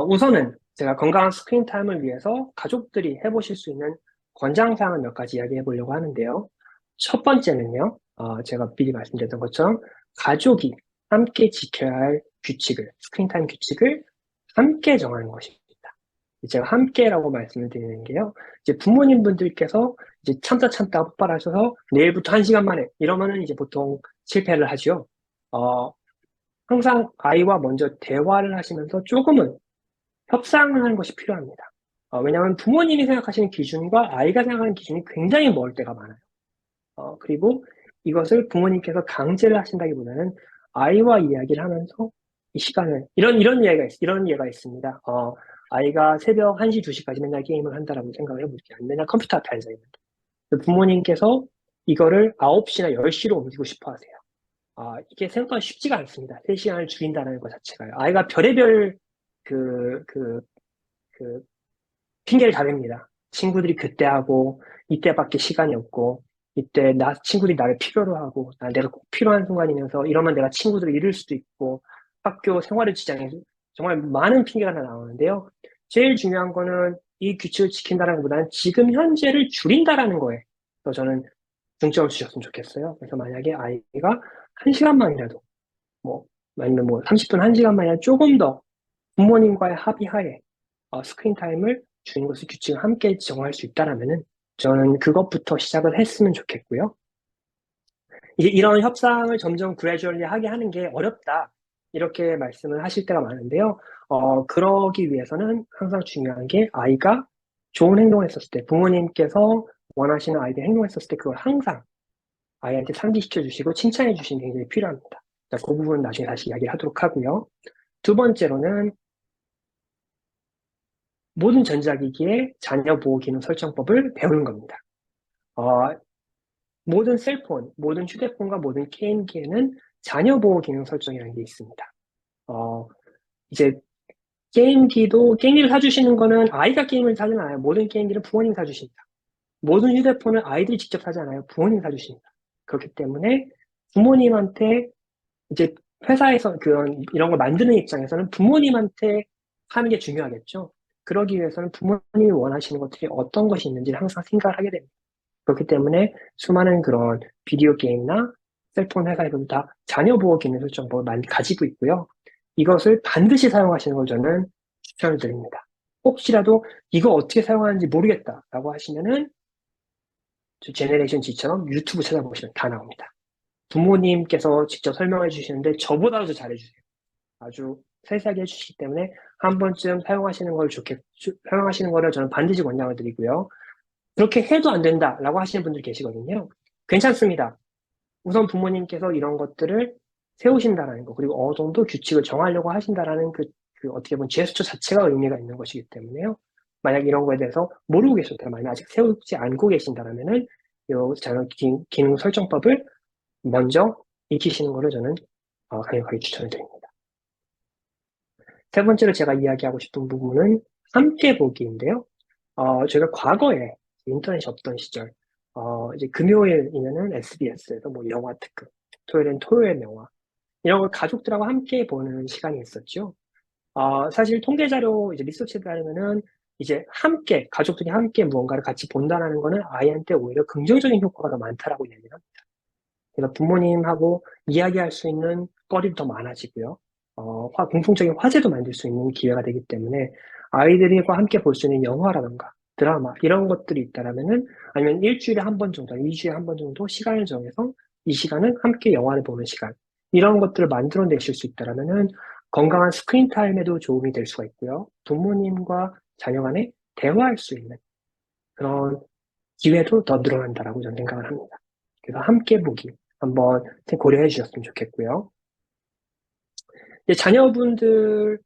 우선은 제가 건강한 스크린 타임을 위해서 가족들이 해보실 수 있는 권장사항을 몇 가지 이야기해 보려고 하는데요. 첫 번째는요, 제가 미리 말씀드렸던 것처럼 가족이 함께 지켜야 할 스크린 타임 규칙을 함께 정하는 것입니다. 제가 함께라고 말씀을 드리는 게요, 이제 부모님분들께서 이제 참다 폭발하셔서 내일부터 1시간 만에 이러면은 이제 보통 실패를 하죠. 항상 아이와 먼저 대화를 하시면서 조금은 협상을 하는 것이 필요합니다. 왜냐하면 부모님이 생각하시는 기준과 아이가 생각하는 기준이 굉장히 멀 때가 많아요. 그리고 이것을 부모님께서 강제를 하신다기보다는 아이와 이야기를 하면서 이 시간을, 이런 예가 있습니다. 아이가 새벽 1시, 2시까지 맨날 게임을 한다라고 생각을 해볼게요. 맨날 컴퓨터 앞에 앉아있는데. 부모님께서 이거를 9시나 10시로 옮기고 싶어 하세요. 이게 생각보다 쉽지가 않습니다. 3시간을 줄인다는 것 자체가요. 아이가 별의별 그, 그, 그, 핑계를 다 댑니다. 친구들이 그때 하고, 이때밖에 시간이 없고, 이때 친구들이 나를 필요로 하고, 내가 꼭 필요한 순간이면서 이러면 내가 친구들을 잃을 수도 있고, 학교 생활을 지장해서 정말 많은 핑계가 다 나오는데요. 제일 중요한 거는 이 규칙을 지킨다는 것보다는 지금 현재를 줄인다라는 거에 더 저는 중점을 주셨으면 좋겠어요. 그래서 만약에 아이가 1시간만이라도, 뭐, 아니면 뭐 30분, 1시간만이라도 조금 더 부모님과의 합의하에 스크린 타임을 주는 것을 규칙을 함께 정할 수 있다라면은 저는 그것부터 시작을 했으면 좋겠고요. 이제 이런 협상을 점점 그래주얼리 하게 하는 게 어렵다. 이렇게 말씀을 하실 때가 많은데요. 그러기 위해서는 항상 중요한 게 아이가 좋은 행동을 했었을 때, 부모님께서 원하시는 아이들 행동했었을 때 그걸 항상 아이한테 상기시켜 주시고 칭찬해 주시는 게 굉장히 필요합니다. 자, 그 부분은 나중에 다시 이야기를 하도록 하고요. 두 번째로는 모든 전자기기의 자녀 보호 기능 설정법을 배우는 겁니다. 모든 셀폰, 모든 휴대폰과 모든 게임기에는 자녀 보호 기능 설정이라는 게 있습니다. 이제 게임기를 사주시는 거는 아이가 게임을 사진 않아요. 모든 게임기는 부모님이 사주십니다. 모든 휴대폰은 아이들이 직접 사지 않아요. 부모님이 사주십니다. 그렇기 때문에 부모님한테 이제 회사에서 이런 걸 만드는 입장에서는 부모님한테 하는 게 중요하겠죠. 그러기 위해서는 부모님이 원하시는 것들이 어떤 것이 있는지를 항상 생각을 하게 됩니다. 그렇기 때문에 수많은 그런 비디오 게임이나 셀폰 회사에서도 다 자녀 보호 기능 설정법을 많이 가지고 있고요. 이것을 반드시 사용하시는 걸 저는 추천을 드립니다. 혹시라도 이거 어떻게 사용하는지 모르겠다라고 하시면은 제네레이션 G처럼 유튜브 찾아보시면 다 나옵니다. 부모님께서 직접 설명해 주시는데 저보다도 더 잘해주세요. 아주 세세하게 해주시기 때문에 한 번쯤 사용하시는 거를 저는 반드시 권장을 드리고요. 그렇게 해도 안 된다라고 하시는 분들 계시거든요. 괜찮습니다. 우선 부모님께서 이런 것들을 세우신다라는 거, 그리고 어느 정도 규칙을 정하려고 하신다라는 그 어떻게 보면 제스처 자체가 의미가 있는 것이기 때문에요. 만약 이런 거에 대해서 모르고 계셨다면, 아직 세우지 않고 계신다면은 이 자녀 기능 설정법을 먼저 익히시는 것을 저는 강력하게 추천을 드립니다. 세 번째로 제가 이야기하고 싶은 부분은 함께 보기인데요. 제가 과거에 인터넷이 없던 시절, 이제 금요일이면은 SBS에서 뭐 영화 특급, 토요일엔 토요일 영화, 이런 걸 가족들하고 함께 보는 시간이 있었죠. 사실 통계 자료, 이제 리서치에 따르면은 이제 가족들이 함께 무언가를 같이 본다는 거는 아이한테 오히려 긍정적인 효과가 더 많다라고 이야기를 합니다. 그래서 부모님하고 이야기할 수 있는 거리도 더 많아지고요. 공통적인 화제도 만들 수 있는 기회가 되기 때문에 아이들과 함께 볼 수 있는 영화라던가 드라마 이런 것들이 있다라면은 아니면 일주일에 한 번 정도, 2주에 한 번 정도 시간을 정해서 이 시간은 함께 영화를 보는 시간 이런 것들을 만들어내실 수 있다라면은 건강한 스크린 타임에도 도움이 될 수가 있고요. 부모님과 자녀 간에 대화할 수 있는 그런 기회도 더 늘어난다라고 저는 생각을 합니다. 그래서 함께 보기 한번 고려해 주셨으면 좋겠고요. 이제 자녀분들하고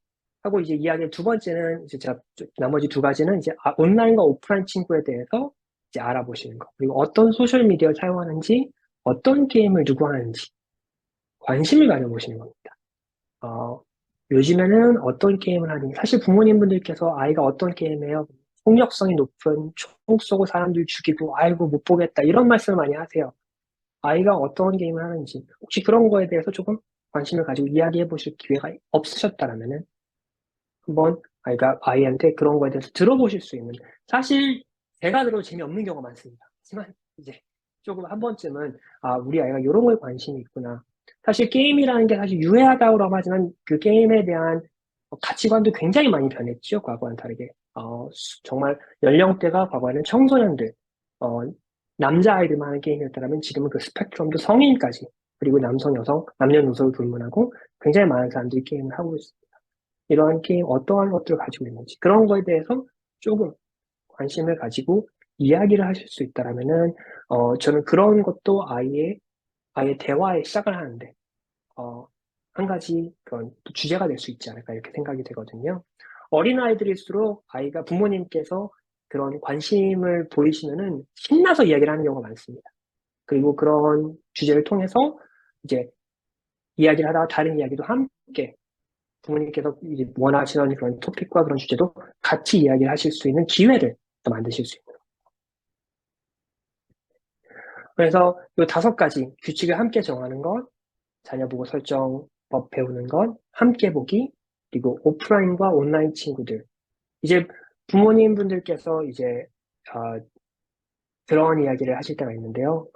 이제 이야기의 두 번째는 이제 제가 나머지 두 가지는 이제 온라인과 오프라인 친구에 대해서 이제 알아보시는 거. 그리고 어떤 소셜 미디어를 사용하는지, 어떤 게임을 누구 하는지 관심을 가져보시는 겁니다. 요즘에는 어떤 게임을 하는지 사실 부모님분들께서 아이가 어떤 게임해요? 폭력성이 높은 총 쏘고 사람들 죽이고 아이고 못 보겠다 이런 말씀을 많이 하세요. 아이가 어떤 게임을 하는지 혹시 그런 거에 대해서 조금 관심을 가지고 이야기해 보실 기회가 없으셨다라면은 한번 아이한테 그런 거에 대해서 들어보실 수 있는 사실 제가 들어도 재미없는 경우가 많습니다. 하지만 이제 조금 한 번쯤은 우리 아이가 이런 거에 관심이 있구나. 사실 게임이라는 게 사실 유해하다고 하지만 그 게임에 대한 가치관도 굉장히 많이 변했죠. 과거와는 다르게. 정말 연령대가 과거에는 청소년들, 남자아이들만 하는 게임이었다면 지금은 그 스펙트럼도 성인까지, 그리고 남성, 여성, 남녀노소를 불문하고 굉장히 많은 사람들이 게임을 하고 있습니다. 이러한 게임 어떠한 것들을 가지고 있는지 그런 거에 대해서 조금 관심을 가지고 이야기를 하실 수 있다라면은 저는 그런 것도 아이의 대화의 시작을 하는데 한 가지 그런 또 주제가 될 수 있지 않을까 이렇게 생각이 되거든요. 어린아이들일수록 아이가 부모님께서 그런 관심을 보이시면은 신나서 이야기를 하는 경우가 많습니다. 그리고 그런 주제를 통해서 이제 이야기를 하다가 다른 이야기도 함께 부모님께서 이제 원하시는 그런 토픽과 그런 주제도 같이 이야기를 하실 수 있는 기회를 또 만드실 수 있는. 그래서 이 5가지 규칙을 함께 정하는 것, 자녀 보고 설정법 배우는 것, 함께 보기, 그리고 오프라인과 온라인 친구들. 이제 부모님분들께서 이제 그런 이야기를 하실 때가 있는데요.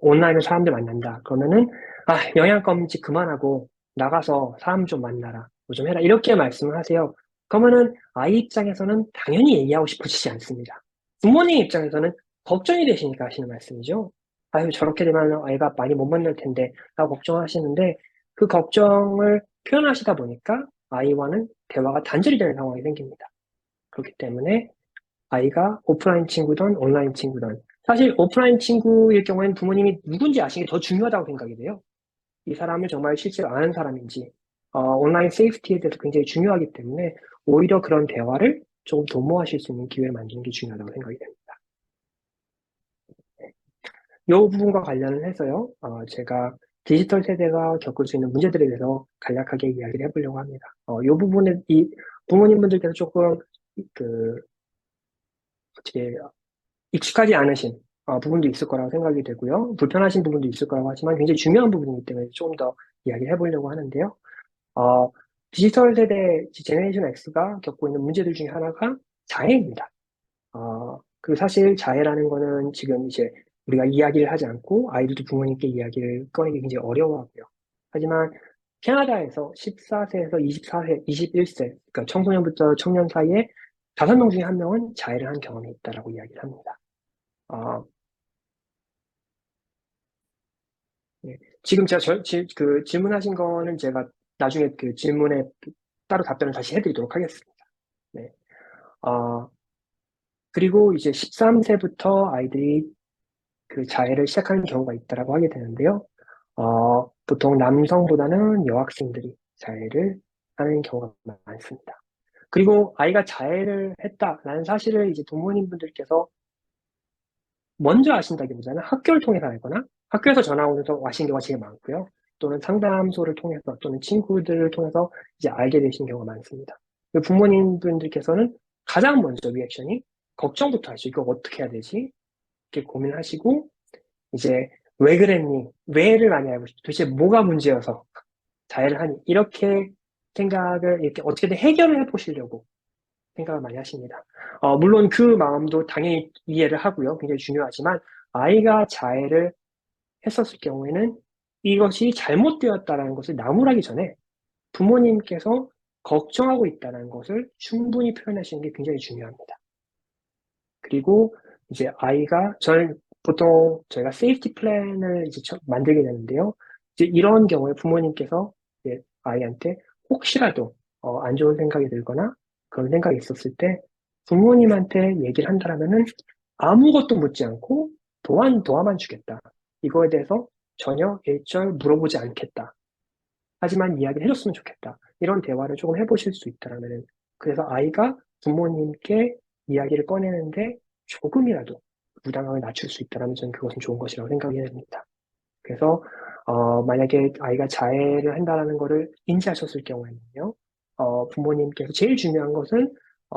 온라인으로 사람들 만난다. 그러면은 영양검지 그만하고 나가서 사람 좀 만나라. 뭐 좀 해라. 이렇게 말씀을 하세요. 그러면은 아이 입장에서는 당연히 얘기하고 싶어지지 않습니다. 부모님 입장에서는 걱정이 되시니까 하시는 말씀이죠. 아유, 저렇게 되면 아이가 많이 못 만날 텐데 라고 걱정하시는데 그 걱정을 표현하시다 보니까 아이와는 대화가 단절이 되는 상황이 생깁니다. 그렇기 때문에 아이가 오프라인 친구든 온라인 친구든 사실 오프라인 친구일 경우에는 부모님이 누군지 아시는 게 더 중요하다고 생각이 돼요. 이 사람을 정말 실제로 아는 사람인지 온라인 세이프티에 대해서 굉장히 중요하기 때문에 오히려 그런 대화를 조금 도모하실 수 있는 기회를 만드는 게 중요하다고 생각이 됩니다. 이 부분과 관련을 해서요. 제가 디지털 세대가 겪을 수 있는 문제들에 대해서 간략하게 이야기를 해보려고 합니다. 이 부분에 이 부모님분들께서 조금 어떻게 익숙하지 않으신 부분도 있을 거라고 생각이 되고요. 불편하신 부분도 있을 거라고 하지만 굉장히 중요한 부분이기 때문에 조금 더 이야기를 해보려고 하는데요. 디지털 세대 제네레이션 X가 겪고 있는 문제들 중에 하나가 자해입니다. 그 사실 자해라는 거는 지금 이제 우리가 이야기를 하지 않고 아이들도 부모님께 이야기를 꺼내기 굉장히 어려워하고요. 하지만 캐나다에서 14세에서 24세, 21세, 그러니까 청소년부터 청년 사이에 5명 중에 1명은 자해를 한 경험이 있다라고 이야기를 합니다. 네. 지금 제가 그 질문하신 거는 제가 나중에 그 질문에 따로 답변을 다시 해드리도록 하겠습니다. 네. 그리고 이제 13세부터 아이들이 그 자해를 시작하는 경우가 있다라고 하게 되는데요. 보통 남성보다는 여학생들이 자해를 하는 경우가 많습니다. 그리고 아이가 자해를 했다라는 사실을 이제 부모님분들께서 먼저 아신다기보다는 학교를 통해서 알거나 학교에서 전화 오면서 아신 경우가 제일 많고요. 또는 상담소를 통해서 또는 친구들을 통해서 이제 알게 되시는 경우가 많습니다. 부모님분들께서는 가장 먼저 리액션이 걱정부터 하시고 이거 어떻게 해야 되지? 이렇게 고민하시고 이제 왜 그랬니? 왜를 많이 알고 싶죠. 도대체 뭐가 문제여서 자해를 하니? 이렇게 생각을 이렇게 어떻게든 해결을 해보시려고 생각을 많이 하십니다. 물론 그 마음도 당연히 이해를 하고요. 굉장히 중요하지만 아이가 자해를 했었을 경우에는 이것이 잘못되었다는 것을 나무라기 전에 부모님께서 걱정하고 있다는 것을 충분히 표현하시는 게 굉장히 중요합니다. 그리고 이제 보통 저희가 세이프티 플랜을 이제 만들게 되는데요. 이제 이런 경우에 부모님께서 이제 아이한테 혹시라도 안 좋은 생각이 들거나 그런 생각이 있었을 때 부모님한테 얘기를 한다면은 아무것도 묻지 않고 도와만 주겠다. 이거에 대해서 전혀 일절 물어보지 않겠다. 하지만 이야기를 해줬으면 좋겠다. 이런 대화를 조금 해보실 수 있다라면은 그래서 아이가 부모님께 이야기를 꺼내는데 조금이라도 부담감을 낮출 수 있다면 저는 그것은 좋은 것이라고 생각이 됩니다. 그래서 만약에 아이가 자해를 한다는 것을 인지하셨을 경우에는요, 부모님께서 제일 중요한 것은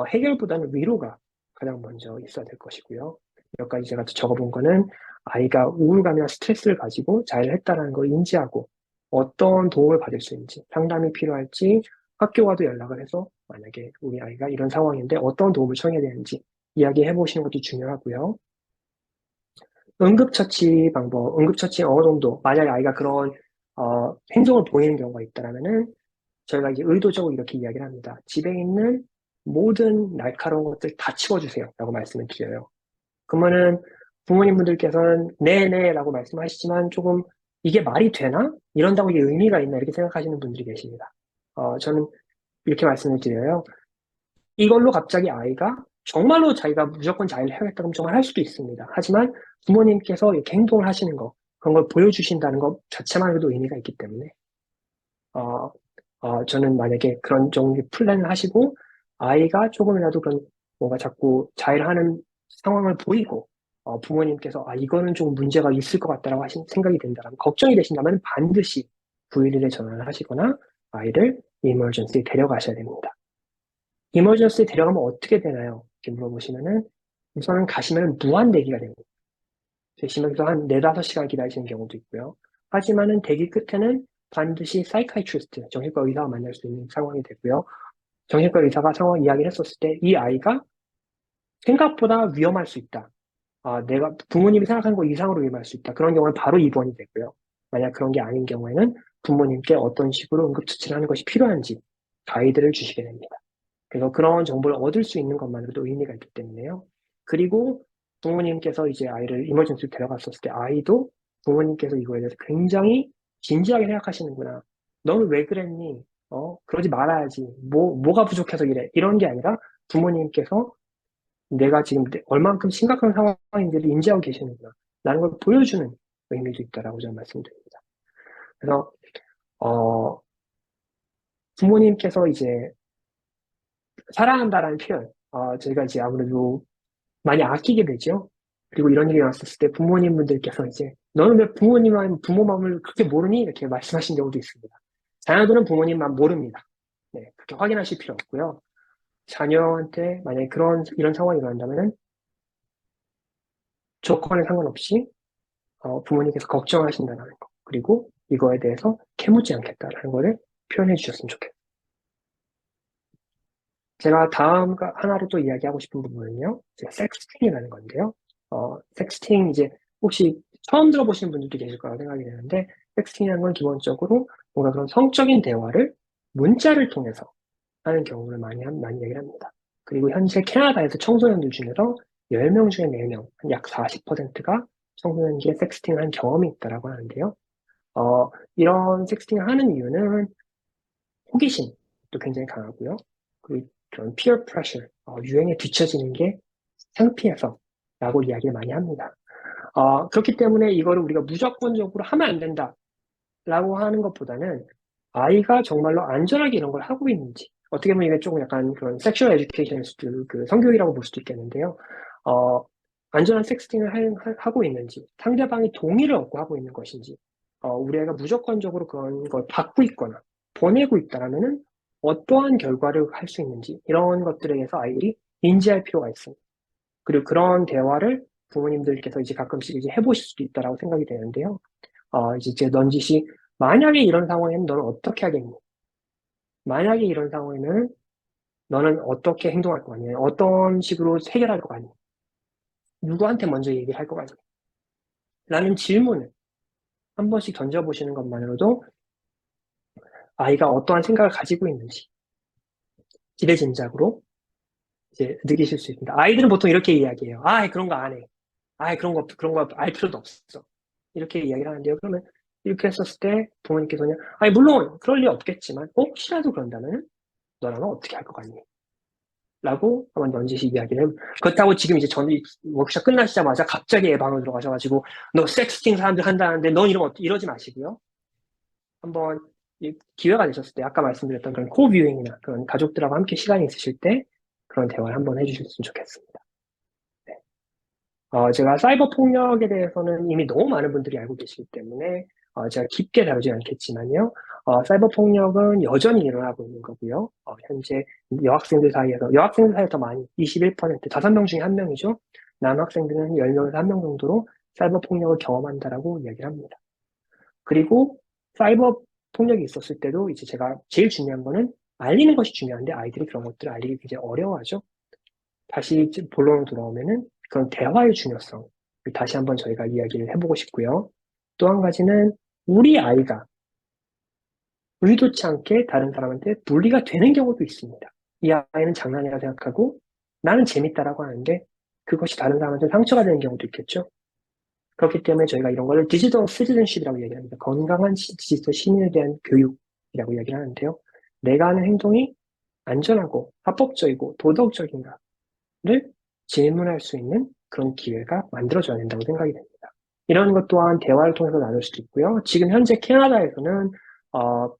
해결보다는 위로가 가장 먼저 있어야 될 것이고요. 몇 가지 제가 적어본 거는 아이가 우울감이나 스트레스를 가지고 자해를 했다는 걸 인지하고 어떤 도움을 받을 수 있는지, 상담이 필요할지 학교와도 연락을 해서 만약에 우리 아이가 이런 상황인데 어떤 도움을 청해야 되는지 이야기해 보시는 것도 중요하고요. 응급처치 방법, 응급처치 어느 정도, 만약에 아이가 그런 행동을 보이는 경우가 있다면은 저희가 이제 의도적으로 이렇게 이야기를 합니다. 집에 있는 모든 날카로운 것들 다 치워주세요. 라고 말씀을 드려요. 그러면은 부모님분들께서는 네네 라고 말씀하시지만 조금 이게 말이 되나? 이런다고 이게 의미가 있나? 이렇게 생각하시는 분들이 계십니다. 저는 이렇게 말씀을 드려요. 이걸로 갑자기 아이가 정말로 자기가 무조건 자위를 해야겠다 그럼 정말 할 수도 있습니다. 하지만 부모님께서 이렇게 행동을 하시는 거, 그런 걸 보여주신다는 것 자체만으로도 의미가 있기 때문에, 저는 만약에 그런 종류 플랜을 하시고, 아이가 조금이라도 그런 뭔가 자꾸 자위를 하는 상황을 보이고, 부모님께서, 이거는 좀 문제가 있을 것 같다라고 생각이 된다면, 걱정이 되신다면 반드시 911에 전화를 하시거나, 아이를 이머전시에 데려가셔야 됩니다. 이머전시에 데려가면 어떻게 되나요? 이렇게 물어보시면은, 우선은 가시면 무한 대기가 됩니다. 대시면서 한 4, 5시간 기다리시는 경우도 있고요. 하지만은 대기 끝에는 반드시 사이카이트리스트, 정신과 의사와 만날 수 있는 상황이 되고요. 정신과 의사가 상황 이야기를 했었을 때 이 아이가 생각보다 위험할 수 있다. 내가 부모님이 생각하는 것 이상으로 위험할 수 있다. 그런 경우는 바로 입원이 되고요. 만약 그런 게 아닌 경우에는 부모님께 어떤 식으로 응급처치를 하는 것이 필요한지 가이드를 주시게 됩니다. 그래서 그런 정보를 얻을 수 있는 것만으로도 의미가 있기 때문에요. 그리고 부모님께서 이제 아이를 이머전시로 데려갔었을 때 아이도 부모님께서 이거에 대해서 굉장히 진지하게 생각하시는구나. 너는 왜 그랬니? 그러지 말아야지. 뭐가 부족해서 이래. 이런 게 아니라 부모님께서 내가 지금 얼만큼 심각한 상황인지를 인지하고 계시는구나. 라는 걸 보여주는 의미도 있다라고 저는 말씀드립니다. 그래서, 부모님께서 이제 사랑한다라는 표현, 저희가 이제 아무래도 많이 아끼게 되죠. 그리고 이런 일이 왔었을 때 부모님분들께서 이제 너는 왜 부모 마음을 그렇게 모르니? 이렇게 말씀하신 경우도 있습니다. 자녀들은 부모님 마음 모릅니다. 네, 그렇게 확인하실 필요 없고요. 자녀한테 만약에 이런 상황이 일어난다면은 조건에 상관없이 부모님께서 걱정하신다는 거, 그리고 이거에 대해서 캐묻지 않겠다라는 거를 표현해 주셨으면 좋겠어요. 제가 다음 하나로 또 이야기하고 싶은 부분은요, 섹스팅이라는 건데요. 섹스팅 이제 혹시 처음 들어보시는 분들도 계실 거라고 생각이 되는데, 섹스팅이라는 건 기본적으로 뭔가 그런 성적인 대화를 문자를 통해서 하는 경우를 많이 얘기를 합니다. 그리고 현재 캐나다에서 청소년들 중에서 10명 중에 4명, 약 40%가 청소년기에 섹스팅을 한 경험이 있다라고 하는데요. 이런 섹스팅을 하는 이유는 호기심도 굉장히 강하고요. 그리고 그런 peer pressure, 유행에 뒤처지는 게 창피해서 라고 이야기를 많이 합니다. 그렇기 때문에 이거를 우리가 무조건적으로 하면 안 된다 라고 하는 것보다는 아이가 정말로 안전하게 이런 걸 하고 있는지, 어떻게 보면 이게 조금 약간 그런 섹슈얼 에듀케이션일 수도, 그 성교육이라고 볼 수도 있겠는데요. 안전한 섹스팅을 하고 있는지, 상대방이 동의를 얻고 하고 있는 것인지, 우리 애가 무조건적으로 그런 걸 받고 있거나 보내고 있다라면은 어떠한 결과를 할 수 있는지, 이런 것들에 대해서 아이들이 인지할 필요가 있습니다. 그리고 그런 대화를 부모님들께서 이제 가끔씩 이제 해보실 수도 있다라고 생각이 되는데요. 이제 제 넌지시, 만약에 이런 상황에는 너는 어떻게 하겠니? 만약에 이런 상황에는 너는 어떻게 행동할 것 같니? 어떤 식으로 해결할 것 같니? 누구한테 먼저 얘기를 할 것 같니? 라는 질문을 한 번씩 던져보시는 것만으로도 아이가 어떠한 생각을 가지고 있는지 지레짐작으로 이제 느끼실 수 있습니다. 아이들은 보통 이렇게 이야기해요. 그런 거 안 해. 그런 거 알 필요도 없어. 이렇게 이야기를 하는데요. 그러면 이렇게 했었을 때 부모님께서는, 물론 그럴 리 없겠지만 혹시라도 그런다면 너라면 어떻게 할 것 같니? 라고 한번 넌지시 이야기를. 그렇다고 지금 이제 저는 워크숍 끝나시자마자 갑자기 예방으로 들어가셔가지고 너 섹스팅 사람들 한다는데 넌 이러지 마시고요. 한번 기회가 되셨을 때 아까 말씀드렸던 그런 코뷰잉이나 그런 가족들하고 함께 시간이 있으실 때 그런 대화를 한번 해주셨으면 좋겠습니다. 네. 제가 사이버 폭력에 대해서는 이미 너무 많은 분들이 알고 계시기 때문에 제가 깊게 다루지 않겠지만요. 사이버 폭력은 여전히 일어나고 있는 거고요. 현재 여학생들 사이에서 더 많이 21%, 5명 중에 1명이죠. 남학생들은 10명에서 1명 정도로 사이버 폭력을 경험한다라고 이야기를 합니다. 그리고 사이버 폭력이 있었을 때도 이제 제가 제일 중요한 거는 알리는 것이 중요한데 아이들이 그런 것들을 알리기 굉장히 어려워하죠. 다시 본론으로 돌아오면은 그런 대화의 중요성 다시 한번 저희가 이야기를 해보고 싶고요. 또 한 가지는 우리 아이가 의도치 않게 다른 사람한테 분리가 되는 경우도 있습니다. 이 아이는 장난이라 생각하고 나는 재밌다라고 하는데 그것이 다른 사람한테 상처가 되는 경우도 있겠죠. 그렇기 때문에 저희가 이런 거를 디지털 시티즌십이라고 얘기합니다. 건강한 디지털 시민에 대한 교육이라고 이야기를 하는데요. 내가 하는 행동이 안전하고 합법적이고 도덕적인가를 질문할 수 있는 그런 기회가 만들어져야 된다고 생각이 됩니다. 이런 것 또한 대화를 통해서 나눌 수도 있고요. 지금 현재 캐나다에서는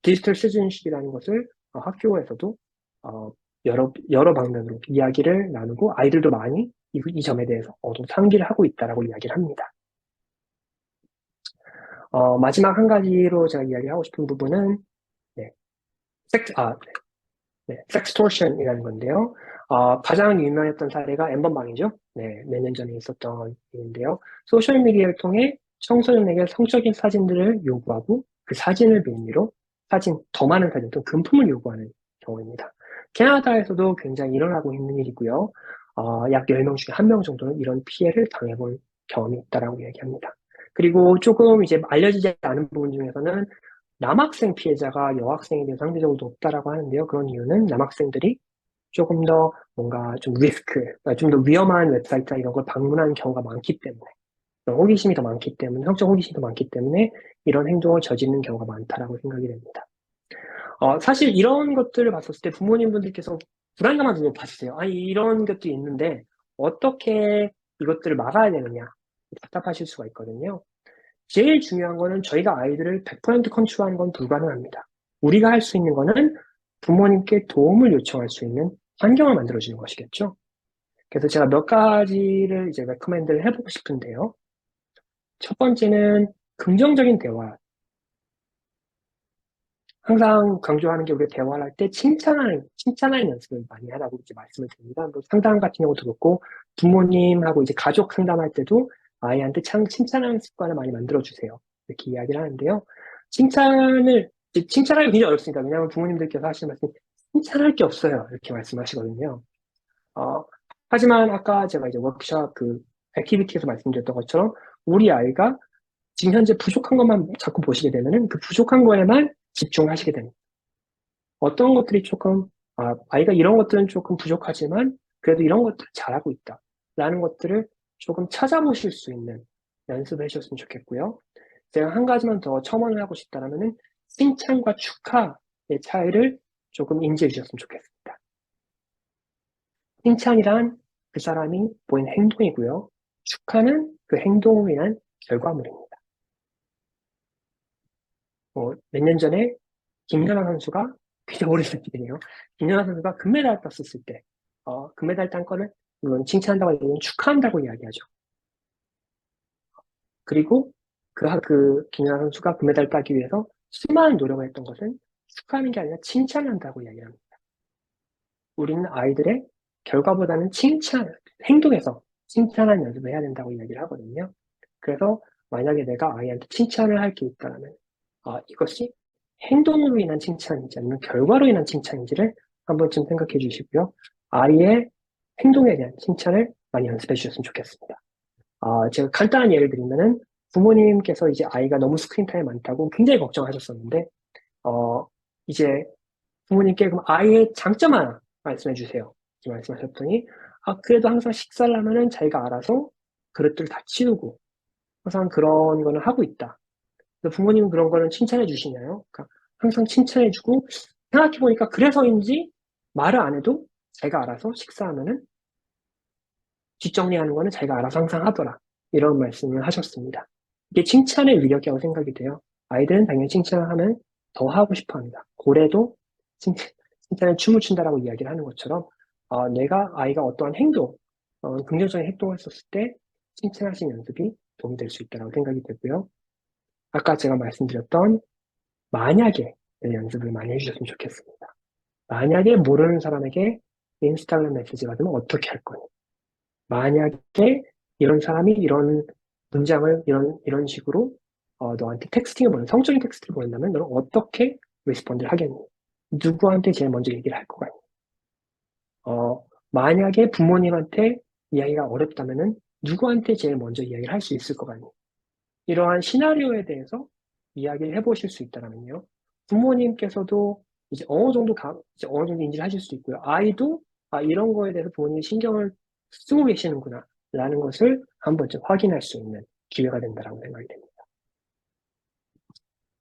디지털 시티즌십이라는 것을 학교에서도 여러 방면으로 이야기를 나누고 아이들도 많이 이 점에 대해서 상기를 하고 있다라고 이야기를 합니다. 마지막 한 가지로 제가 이야기하고 싶은 부분은 네, 섹스토션이라는 건데요. 가장 유명했던 사례가 엠번방이죠. 네, 몇 년 전에 있었던 일인데요. 소셜미디어를 통해 청소년에게 성적인 사진들을 요구하고 그 사진을 빌미로 더 많은 사진, 또 금품을 요구하는 경우입니다. 캐나다에서도 굉장히 일어나고 있는 일이고요. 약 10명 중에 1명 정도는 이런 피해를 당해본 경험이 있다라고 얘기합니다. 그리고 조금 이제 알려지지 않은 부분 중에서는 남학생 피해자가 여학생에 비해 상대적으로 높다라고 하는데요. 그런 이유는 남학생들이 조금 더 뭔가 좀 좀 더 위험한 웹사이트나 이런 걸 방문하는 경우가 많기 때문에, 호기심이 더 많기 때문에, 성적 호기심이 더 많기 때문에 이런 행동을 저지르는 경우가 많다라고 생각이 됩니다. 사실 이런 것들을 봤었을 때 부모님분들께서 불안감한 눈으로 봤으세요. 아니, 이런 것도 있는데 어떻게 이것들을 막아야 되느냐 답답하실 수가 있거든요. 제일 중요한 거는 저희가 아이들을 100% 컨트롤하는 건 불가능합니다. 우리가 할 수 있는 거는 부모님께 도움을 요청할 수 있는 환경을 만들어주는 것이겠죠. 그래서 제가 몇 가지를 이제 레코멘드를 해보고 싶은데요. 첫 번째는 긍정적인 대화. 항상 강조하는 게 우리가 대화를 할 때 칭찬하는 연습을 많이 하라고 이제 말씀을 드립니다. 뭐 상담 같은 경우도 그렇고 부모님하고 이제 가족 상담할 때도 아이한테 칭찬하는 습관을 많이 만들어주세요. 이렇게 이야기를 하는데요. 칭찬하기 굉장히 어렵습니다. 왜냐하면 부모님들께서 하시는 말씀이 칭찬할 게 없어요. 이렇게 말씀하시거든요. 어, 하지만 아까 제가 이제 워크숍 액티비티에서 말씀드렸던 것처럼 우리 아이가 지금 현재 부족한 것만 자꾸 보시게 되면은 그 부족한 거에만 집중하시게 됩니다. 어떤 것들이 아이가 이런 것들은 조금 부족하지만 그래도 이런 것들을 잘하고 있다. 라는 것들을 조금 찾아보실 수 있는 연습을 해주셨으면 좋겠고요. 제가 한 가지만 더 첨언을 하고 싶다면은 칭찬과 축하의 차이를 조금 인지해 주셨으면 좋겠습니다. 칭찬이란 그 사람이 보인 행동이고요. 축하는 그 행동으로 인한 결과물입니다. 몇 년 전에 김연아 선수가 굉장히 오래된 일이에요. 김연아 선수가 금메달 땄었을 때, 금메달 딴 거를 물론 칭찬한다고 하기보다는 축하한다고 이야기하죠. 그리고 김연아 선수가 금메달 따기 위해서 수많은 노력을 했던 것은 축하하는 게 아니라 칭찬한다고 이야기합니다. 우리는 아이들의 결과보다는 행동에서 칭찬하는 연습을 해야 된다고 이야기를 하거든요. 그래서 만약에 내가 아이한테 칭찬을 할 게 있다면, 이것이 행동으로 인한 칭찬인지 아니면 결과로 인한 칭찬인지를 한 번쯤 생각해 주시고요. 아이의 행동에 대한 칭찬을 많이 연습해 주셨으면 좋겠습니다. 제가 간단한 예를 드리면은 부모님께서 이제 아이가 너무 스크린 타임이 많다고 굉장히 걱정하셨었는데, 이제 부모님께 그럼 아이의 장점 하나 말씀해 주세요. 이렇게 말씀하셨더니, 그래도 항상 식사를 하면은 자기가 알아서 그릇들 다 치우고 항상 그런 거는 하고 있다. 부모님은 그런 거는 칭찬해 주시나요? 그러니까 항상 칭찬해 주고 생각해 보니까 그래서인지 말을 안 해도 자기가 알아서 식사하면은 뒷정리하는 거는 자기가 알아서 항상 하더라. 이런 말씀을 하셨습니다. 이게 칭찬의 위력이라고 생각이 돼요. 아이들은 당연히 칭찬을 하면 더 하고 싶어 합니다. 고래도 칭찬에 춤을 춘다라고 이야기를 하는 것처럼 아이가 어떠한 긍정적인 행동을 했었을 때 칭찬하시는 연습이 도움이 될 수 있다고 생각이 되고요. 아까 제가 말씀드렸던 만약에 연습을 많이 해주셨으면 좋겠습니다. 만약에 모르는 사람에게 인스타그램 메시지 받으면 어떻게 할 거니? 만약에 이런 사람이 이런 문장을 이런 식으로 너한테 성적인 텍스트를 보낸다면 너는 어떻게 리스폰드를 하겠니? 누구한테 제일 먼저 얘기를 할 거가 있니? 만약에 부모님한테 이야기가 어렵다면은 누구한테 제일 먼저 이야기를 할 수 있을 것 같니? 이러한 시나리오에 대해서 이야기를 해보실 수 있다면요. 부모님께서도 이제 어느 정도 인지를 하실 수 있고요. 아이도 이런 거에 대해서 부모님이 신경을 쓰고 계시는구나 라는 것을 한 번쯤 확인할 수 있는 기회가 된다라고 생각이 됩니다.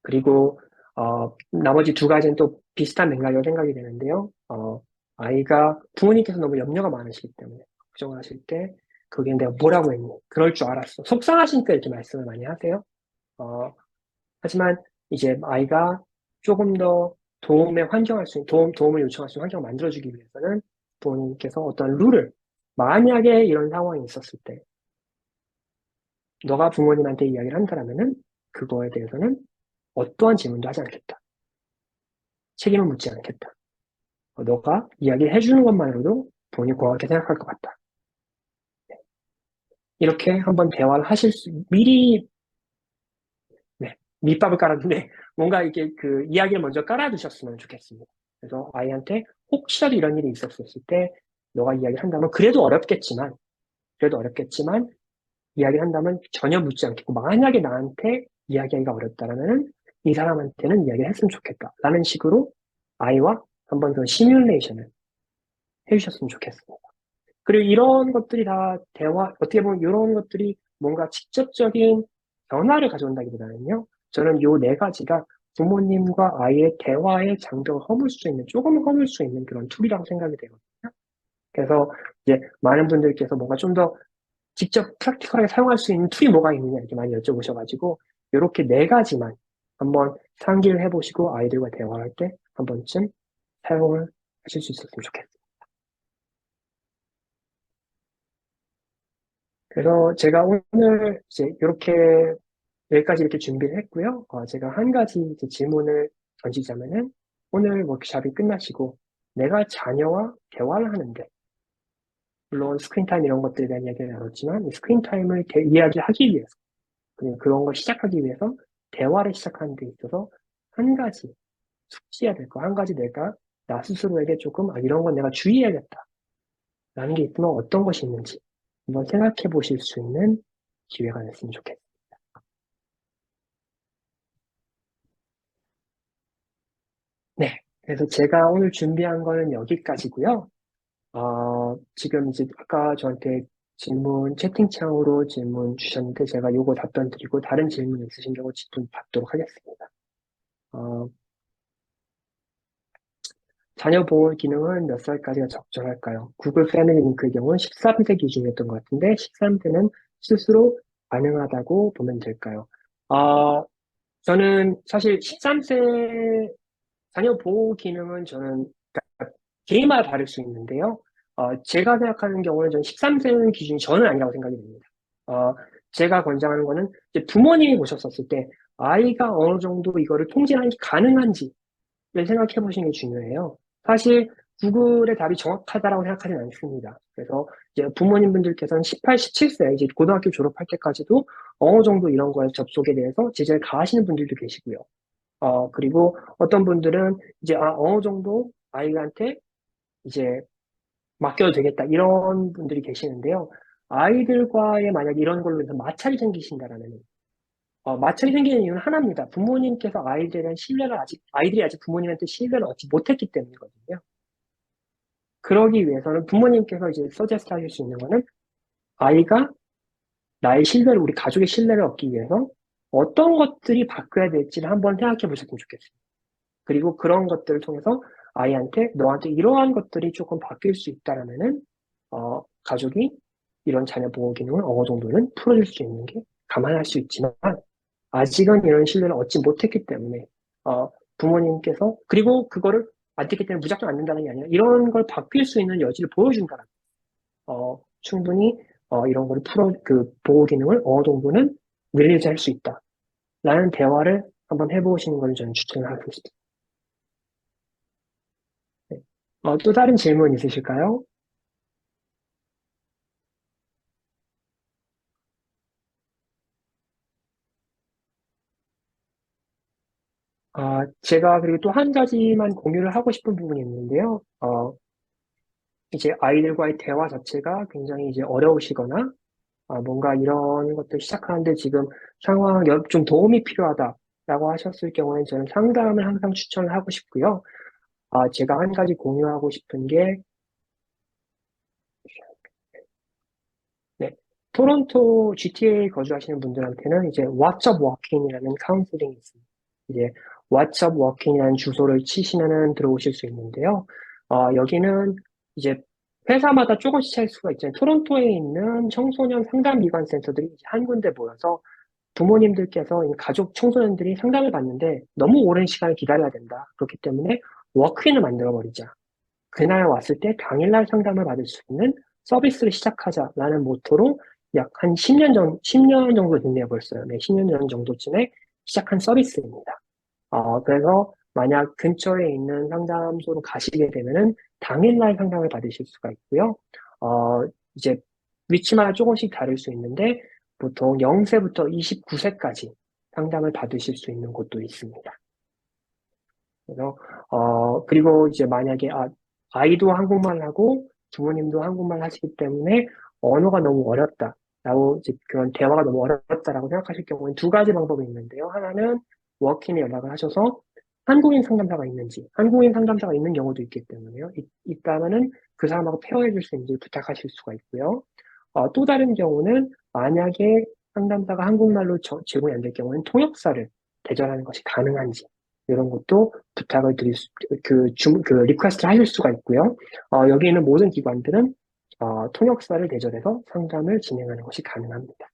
그리고 나머지 두 가지는 또 비슷한 맥락이라고 생각이 되는데요. 아이가 부모님께서 너무 염려가 많으시기 때문에 걱정을 하실 때 그게 내가 뭐라고 했니? 그럴 줄 알았어. 속상하시니까 이렇게 말씀을 많이 하세요. 하지만 이제 아이가 조금 더 도움을 요청할 수 있는 환경을 만들어주기 위해서는 부모님께서 어떤 룰을, 만약에 이런 상황이 있었을 때, 너가 부모님한테 이야기를 한다면은 그거에 대해서는 어떠한 질문도 하지 않겠다. 책임을 묻지 않겠다. 너가 이야기를 해주는 것만으로도 부모님 고맙게 생각할 것 같다. 이렇게 한번 대화를 미리, 네, 밑밥을 깔았는데, 뭔가 이렇게 그 이야기를 먼저 깔아두셨으면 좋겠습니다. 그래서 아이한테 혹시라도 이런 일이 있었을 때, 너가 이야기를 한다면, 그래도 어렵겠지만, 이야기를 한다면 전혀 묻지 않겠고, 만약에 나한테 이야기하기가 어렵다라면, 이 사람한테는 이야기를 했으면 좋겠다. 라는 식으로 아이와 한번 그 시뮬레이션을 해주셨으면 좋겠습니다. 그리고 이런 것들이 다 어떻게 보면 이런 것들이 뭔가 직접적인 변화를 가져온다기보다는요, 저는 요 네 가지가 부모님과 아이의 대화의 장벽을 조금 허물 수 있는 그런 툴이라고 생각이 되거든요. 그래서 이제 많은 분들께서 뭔가 좀 더 직접 프랙티컬하게 사용할 수 있는 툴이 뭐가 있느냐 이렇게 많이 여쭤보셔가지고, 이렇게 네 가지만 한번 상기를 해보시고 아이들과 대화할 때 한 번쯤 사용을 하실 수 있었으면 좋겠습니다. 그래서 제가 오늘 이제 여기까지 이렇게 준비를 했고요. 제가 한 가지 이제 질문을 던지자면은, 오늘 워크숍이 끝나시고 내가 자녀와 대화를 하는데, 물론 스크린타임 이런 것들에 대한 이야기를 나눴지만, 이 스크린타임을 이야기하기 위해서, 그리고 그런 걸 시작하기 위해서 대화를 시작하는 데 있어서 한 가지 숙지해야 될 거, 한 가지 내가 나 스스로에게 조금 이런 건 내가 주의해야겠다 라는 게 있으면 어떤 것이 있는지 한번 생각해 보실 수 있는 기회가 됐으면 좋겠습니다. 네. 그래서 제가 오늘 준비한 거는 여기까지고요. 지금 이제 아까 저한테 채팅창으로 질문 주셨는데 제가 요거 답변 드리고 다른 질문 있으신 경우 질문 받도록 하겠습니다. 자녀 보호 기능은 몇 살까지가 적절할까요? 구글 패밀리 링크의 경우는 13세 기준이었던 것 같은데 13세는 스스로 가능하다고 보면 될까요? 저는 사실 13세 자녀 보호 기능은 저는 개인마다 다를 수 있는데요. 제가 생각하는 경우는 저는 13세는 기준이 저는 아니라고 생각이 됩니다. 제가 권장하는 거는 이제 부모님이 보셨었을 때 아이가 어느 정도 이거를 통제하는 게 가능한지를 생각해 보시는 게 중요해요. 사실 구글의 답이 정확하다라고 생각하지는 않습니다. 그래서 이제 부모님분들께서는 18, 17세, 이제 고등학교 졸업할 때까지도 어느 정도 이런 거에 접속에 대해서 제재를 가하시는 분들도 계시고요. 그리고 어떤 분들은 이제 어느 정도 아이한테 이제 맡겨도 되겠다 이런 분들이 계시는데요. 아이들과의 만약 이런 걸로 해서 마찰이 생기신다라는 마찰이 생기는 이유는 하나입니다. 부모님께서 아이들이 아직 부모님한테 신뢰를 얻지 못했기 때문이거든요. 그러기 위해서는 부모님께서 이제 서제스트 하실 수 있는 거는 아이가 우리 가족의 신뢰를 얻기 위해서 어떤 것들이 바뀌어야 될지를 한번 생각해 보셨으면 좋겠습니다. 그리고 그런 것들을 통해서 아이한테 너한테 이러한 것들이 조금 바뀔 수 있다라면은 가족이 이런 자녀 보호 기능을 어느 정도는 풀어줄 수 있는 게 감안할 수 있지만 아직은 이런 신뢰를 얻지 못했기 때문에 부모님께서 그리고 그거를 안 됐기 때문에 무작정 안 된다는 게 아니라 이런 걸 바뀔 수 있는 여지를 보여준다는 충분히 이런 거를 보호 기능을 어느 정도는 릴리즈할 수 있다라는 대화를 한번 해보시는 걸 저는 추천하고 싶습니다. 네. 또 다른 질문 있으실까요? 제가 그리고 또 한 가지만 공유를 하고 싶은 부분이 있는데요. 이제 아이들과의 대화 자체가 굉장히 이제 어려우시거나, 뭔가 이런 것들 시작하는데 지금 좀 도움이 필요하다라고 하셨을 경우에는 저는 상담을 항상 추천을 하고 싶고요. 제가 한 가지 공유하고 싶은 게, 네, 토론토 GTA 거주하시는 분들한테는 이제 What's Up Walking이라는 카운슬링이 있습니다. 이제 What's Up Walking이라는 주소를 치시면은 들어오실 수 있는데요. 여기는 이제 회사마다 조금씩 차일 수가 있잖아요. 토론토에 있는 청소년 상담기관 센터들이 이제 한 군데 모여서 부모님들께서 이 가족 청소년들이 상담을 받는데 너무 오랜 시간을 기다려야 된다. 그렇기 때문에 워크인을 만들어버리자. 그날 왔을 때 당일날 상담을 받을 수 있는 서비스를 시작하자라는 모토로 약 한 10년 정도 됐네요, 벌써요. 네, 10년 전 정도쯤에 시작한 서비스입니다. 그래서 만약 근처에 있는 상담소로 가시게 되면은 당일날 상담을 받으실 수가 있고요. 이제 위치마다 조금씩 다를 수 있는데 보통 0세부터 29세까지 상담을 받으실 수 있는 곳도 있습니다. 그래서 그리고 이제 만약에 아이도 한국말 하고 부모님도 한국말 하시기 때문에 언어가 너무 어렵다라고 이제 그런 대화가 너무 어렵다라고 생각하실 경우에는 두 가지 방법이 있는데요. 하나는 워킹에 연락을 하셔서 한국인 상담사가 있는지, 한국인 상담사가 있는 경우도 있기 때문에요. 있다면은 그 사람하고 페어해 줄 수 있는지 부탁하실 수가 있고요. 또 다른 경우는 만약에 상담사가 한국말로 제공이 안 될 경우에는 통역사를 대전하는 것이 가능한지 이런 것도 부탁을 드릴 리퀘스트를 하실 수가 있고요. 여기 있는 모든 기관들은 통역사를 대전해서 상담을 진행하는 것이 가능합니다.